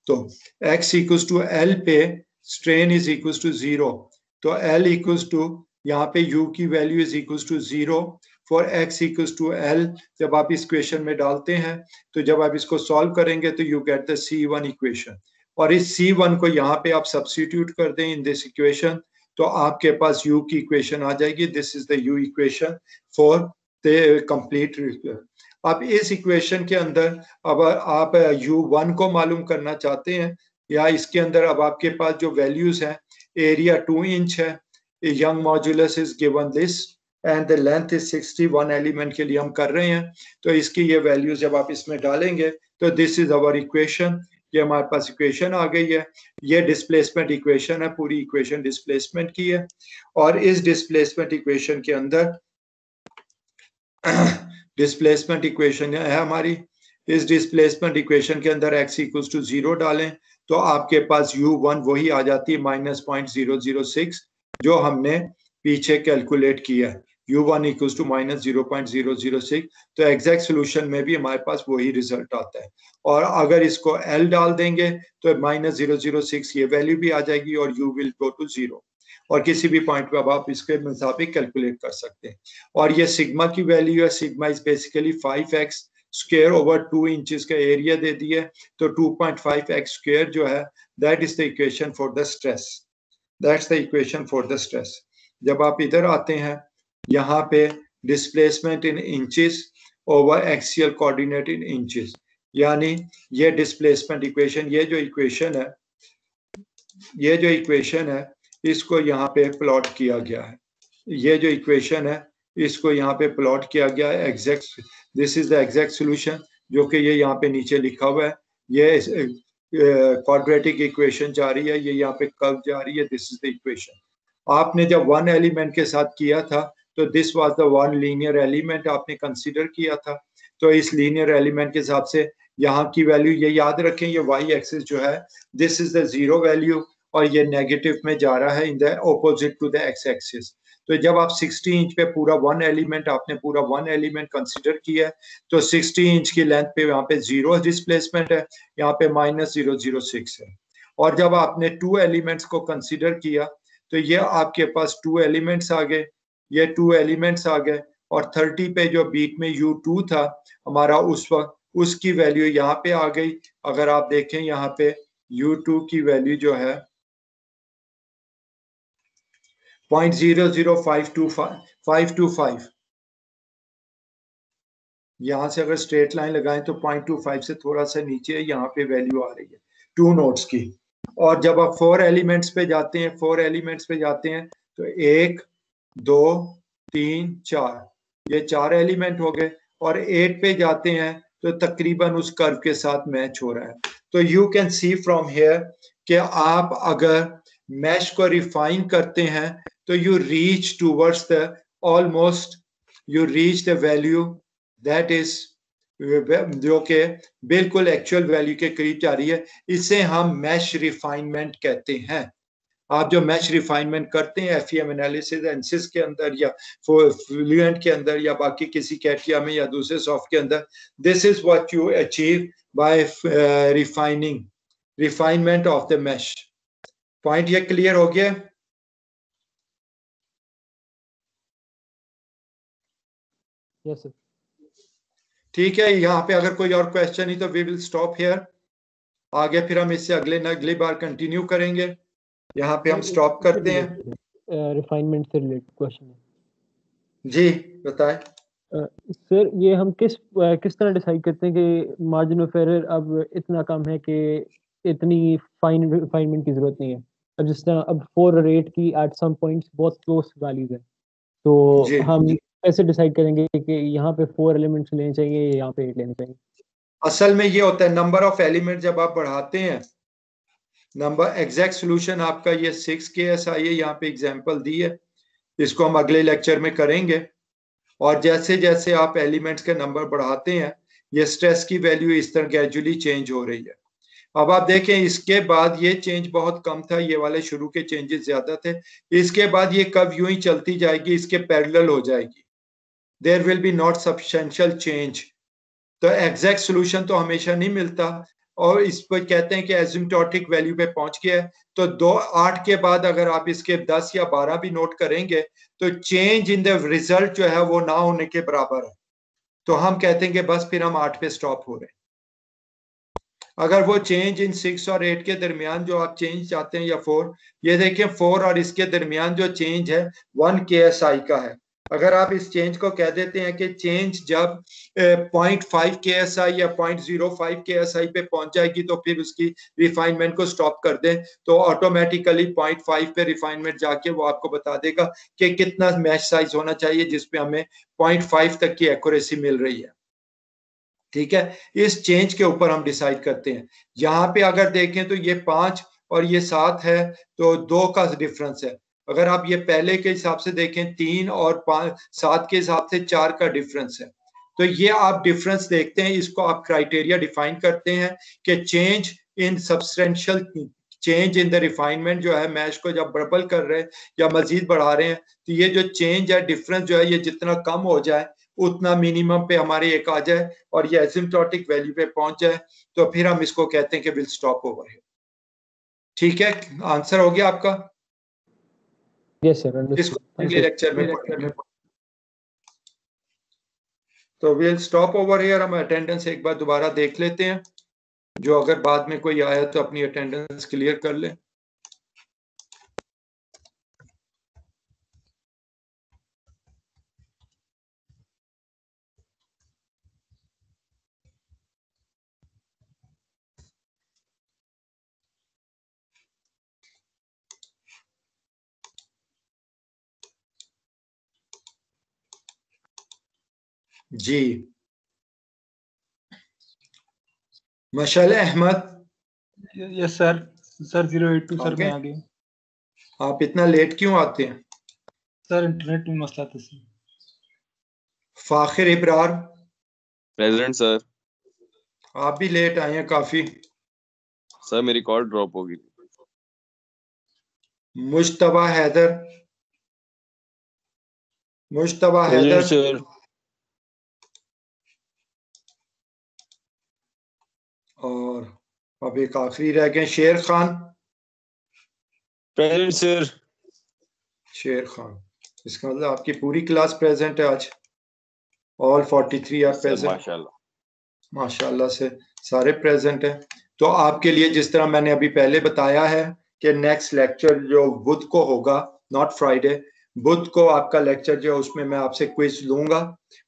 तो x इक्वल्स टू L पे स्ट्रेन इज इक्वल्स टू 0। तो L इक्वल्स टू यहाँ पे u की value is equals to 0 for x equals to L। जब आप इस इक्वेशन में डालते हैं तो जब आप इसको सॉल्व करेंगे तो you get the C1 equation और इस C1 को यहाँ पे आप सब्स्टिट्यूट कर दें इन दिस इक्वेशन तो आपके पास u की इक्वेशन आ जाएगी। This is the u equation for the complete. अब इस इक्वेशन के अंदर अब आप u1 को मालूम करना चाहते हैं या इसके अंदर अब आपके पास जो वैल्यूज हैं, एरिया 2 इंच है, Young modulus is given this and the length is 61 element के लिए हम कर रहे हैं तो इसकी ये वैल्यूज जब आप इसमें डालेंगे तो दिस इज अवर इक्वेशन। ये हमारे पास इक्वेशन आ गई है। ये डिस्प्लेसमेंट इक्वेशन है, पूरी इक्वेशन डिस्प्लेसमेंट की है और इस डिस्प्लेसमेंट इक्वेशन के अंदर डिस्प्लेसमेंट इक्वेशन है हमारी। इस डिस्प्लेसमेंट इक्वेशन के अंदर x इक्वल्स टू 0 डालें तो आपके पास u1 वही आ जाती है -0.006 जो हमने पीछे कैलकुलेट किया है, U1 इक्वल्स टू माइनस 0.006। तो एग्जैक्ट सोल्यूशन में भी हमारे पास वही रिजल्ट आता है। और अगर इसको L डाल देंगे तो माइनस 0.006 ये वैल्यू भी आ जाएगी और U विल गो टू 0। और किसी भी पॉइंट पे अब आप इसके मुताबिक कैलकुलेट कर सकते हैं। और ये सिग्मा की वैल्यू है, sigma is basically 5x square over 2 inches का एरिया दे दिया है, तो 2.5x स्क्वायर जो है that is the equation for the stress, that's the equation for the stress. जब आप इधर आते हैं यहाँ पे displacement in inches over axial coordinate in inches, यानी ये डिस्प्लेसमेंट इक्वेशन, ये जो इक्वेशन है इसको यहाँ पे प्लॉट किया गया है। ये जो इक्वेशन है इसको यहाँ पे प्लॉट किया गया है exact, this is the exact solution, जो कि ये यहाँ पे नीचे लिखा हुआ है। ये क्वाड्रेटिक इक्वेशन जा रही है, ये यहाँ पे कर्व जा रही है, दिस इज द इक्वेशन। आपने जब वन एलिमेंट के साथ किया था तो this was the one linear element आपने कंसीडर किया था। तो इस लीनियर एलिमेंट के हिसाब से यहाँ की वैल्यू ये याद रखें, ये वाई एक्सिस जो है this is the zero value और ये नेगेटिव में जा रहा है in the opposite to the X axis. तो जब आप 60 इंच पे पूरा वन एलिमेंट कंसीडर किया है तो 60 इंच की लेंथ पे यहाँ पे जीरो डिस्प्लेसमेंट है, यहाँ पे माइनस 0.006 है। और जब आपने टू एलिमेंट्स को कंसीडर किया तो ये आपके पास टू एलिमेंट्स आ गए, ये टू एलिमेंट्स आ गए और 30 पे जो बीट में U2 था हमारा उस वक्त, उसकी वैल्यू यहाँ पे आ गई। अगर आप देखें यहाँ पे U2 की वैल्यू जो है 0.00525, यहाँ से अगर स्ट्रेट लाइन लगाएं तो 0.25 से थोड़ा सा नीचे यहाँ पे वैल्यू आ रही है टू नोड्स की। और जब आप फोर एलिमेंट्स पे जाते हैं तो 1 2 3 4 ये 4 एलिमेंट हो गए और 8 पे जाते हैं तो तकरीबन उस कर्व के साथ मैच हो रहा है। तो you can see from here कि आप अगर मैश को रिफाइन करते हैं तो you reach towards the almost you reach the value that is जो कि बिल्कुल एक्चुअल वैल्यू के करीब जा रही है। इसे हम मैश रिफाइनमेंट कहते हैं। आप जो मैश रिफाइनमेंट करते हैं एफईएम एनालिसिस एनसिस के अंदर या फ्लुएंट के अंदर या बाकी किसी कैटिया में या दूसरे सॉफ्ट के अंदर, this is what you achieve by refinement of the mash. Point ये क्लियर हो गया? Yes sir. ठीक है, यहाँ पे अगर कोई और क्वेश्चन ही तो वी विल स्टॉप हियर। आगे फिर हम इससे अगली बार कंटिन्यू करेंगे। यहाँ पे हम स्टॉप करते हैं। रिफाइनमेंट से रिलेटेड क्वेश्चन है जी, बताएं सर। ये हम किस तरह डिसाइड करते हैं कि मार्जिन ऑफ एरर अब इतना कम है कि इतनी फाइन रिफाइनमेंट की जरूरत नहीं है। अब जिस तरह अब 4 और 8 की एट सम पॉइंट्स बहुत क्लोज वैल्यूज है, तो हम कैसे डिसाइड करेंगे कि यहाँ पे 4 एलिमेंट्स लेने चाहिए या यहाँ पे 8 लेने चाहिए? असल में ये होता है नंबर ऑफ एलिमेंट जब आप बढ़ाते हैं, नंबर एग्जैक्ट सॉल्यूशन आपका ये 6 KSI है, यहाँ पे एग्जांपल दी है, इसको हम अगले लेक्चर में करेंगे। और जैसे जैसे आप एलिमेंट्स के नंबर बढ़ाते हैं ये स्ट्रेस की वैल्यू इस तरह ग्रेजुअली चेंज हो रही है। अब आप देखें इसके बाद ये चेंज बहुत कम था, ये वाले शुरू के चेंजेस ज्यादा थे। इसके बाद ये कब यूं ही चलती जाएगी, इसके पैरेलल हो जाएगी, there will be not substantial change. तो एग्जैक्ट सॉल्यूशन तो हमेशा नहीं मिलता और इस पर कहते हैं कि एसिम्प्टोटिक वैल्यू पे पहुंच गया है। तो 8 के बाद अगर आप इसके 10 या 12 भी नोट करेंगे तो चेंज इन द रिजल्ट जो है वो ना होने के बराबर है। तो हम कहते हैं कि बस फिर हम 8 पे स्टॉप हो रहे हैं। अगर वो चेंज इन 6 और 8 के दरमियान जो आप चेंज चाहते हैं या 4, ये देखें 4 और इसके दरमियान जो चेंज है 1 KSI का है। अगर आप इस चेंज को कह देते हैं कि चेंज जब 0.5 KSI या 0.05 KSI पे पहुंच जाएगी तो फिर उसकी रिफाइनमेंट को स्टॉप कर दें, तो ऑटोमेटिकली 0.5 पे रिफाइनमेंट जाके वो आपको बता देगा कि कितना मैश साइज होना चाहिए जिसपे हमें 0.5 तक की एक्यूरेसी मिल रही है। ठीक है, इस चेंज के ऊपर हम डिसाइड करते हैं। यहाँ पे अगर देखें तो ये 5 और ये 7 है तो 2 का डिफरेंस है। अगर आप ये पहले के हिसाब से देखें 3 और 7 के हिसाब से 4 का डिफरेंस है। तो ये आप डिफरेंस देखते हैं, इसको आप क्राइटेरिया डिफाइन करते हैं कि change in substantial change in the refinement जो है मैश को जब डबल कर रहे हैं या मजीद बढ़ा रहे हैं, तो ये जो चेंज है, डिफरेंस जो है, ये जितना कम हो जाए उतना मिनिमम पे हमारे एक आ जाए और ये एसिम्प्टोटिक वैल्यू पे पहुंच जाए, तो फिर हम इसको कहते हैं कि विल स्टॉप ओवर हियर। ठीक है, आंसर हो गया आपका? यस सर, इसको अगले लेक्चर में पढ़ेंगे। तो विल स्टॉप ओवर हियर। हम अटेंडेंस एक बार दोबारा देख लेते हैं, जो अगर बाद में कोई आया तो अपनी अटेंडेंस क्लियर कर ले। जी, Mashal Ahmad. Yes sir. Sir 082 sir मैं आ गया। आप इतना लेट क्यों आते हैं? सर इंटरनेट में मसला था sir. Fakhir Ibrar. Present sir. आप भी लेट आए हैं काफी। सर मेरी कॉल ड्रॉप होगी। मुश्तबा हैदर। मुश्तबा हैदर सर। और अब एक आखिरी रह गए, शेर खान। Present sir. शेर खान, इसका मतलब आपकी पूरी क्लास प्रेजेंट है आज। All 43 are present. माशाल्लाह। माशाल्लाह से सारे प्रेजेंट हैं। तो आपके लिए जिस तरह मैंने अभी पहले बताया है कि नेक्स्ट लेक्चर जो बुध को होगा, नॉट फ्राइडे, बुध को आपका लेक्चर जो है उसमें मैं आपसे क्विज लूंगा,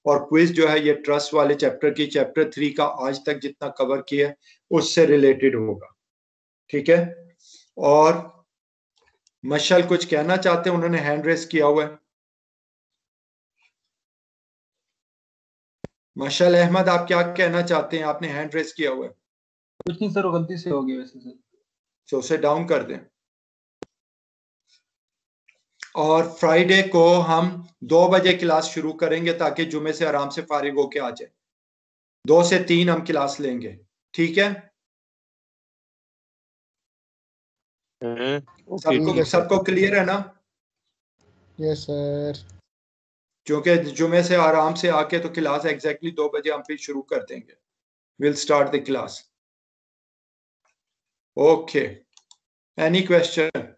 और क्विज जो है ये ट्रस्ट वाले चैप्टर की, चैप्टर 3 का आज तक जितना कवर किया है उससे रिलेटेड होगा। ठीक है, और मशल कुछ कहना चाहते हैं, उन्होंने हैंड रेस किया हुआ है। मशल अहमद, आप क्या कहना चाहते हैं? आपने हैंड रेस किया हुआ है। कुछ नहीं सर, वो गलती से हो गया वैसे सर। तो उसे डाउन कर दें। और फ्राइडे को हम 2 बजे क्लास शुरू करेंगे ताकि जुमे से आराम से फारिग होके आ जाए। 2 से 3 हम क्लास लेंगे। ठीक है, सबको क्लियर है ना? Yes sir. क्योंकि जुमे से आराम से आके तो क्लास एग्जैक्टली 2 बजे हम फिर शुरू कर देंगे। Will start the class. Okay, any question?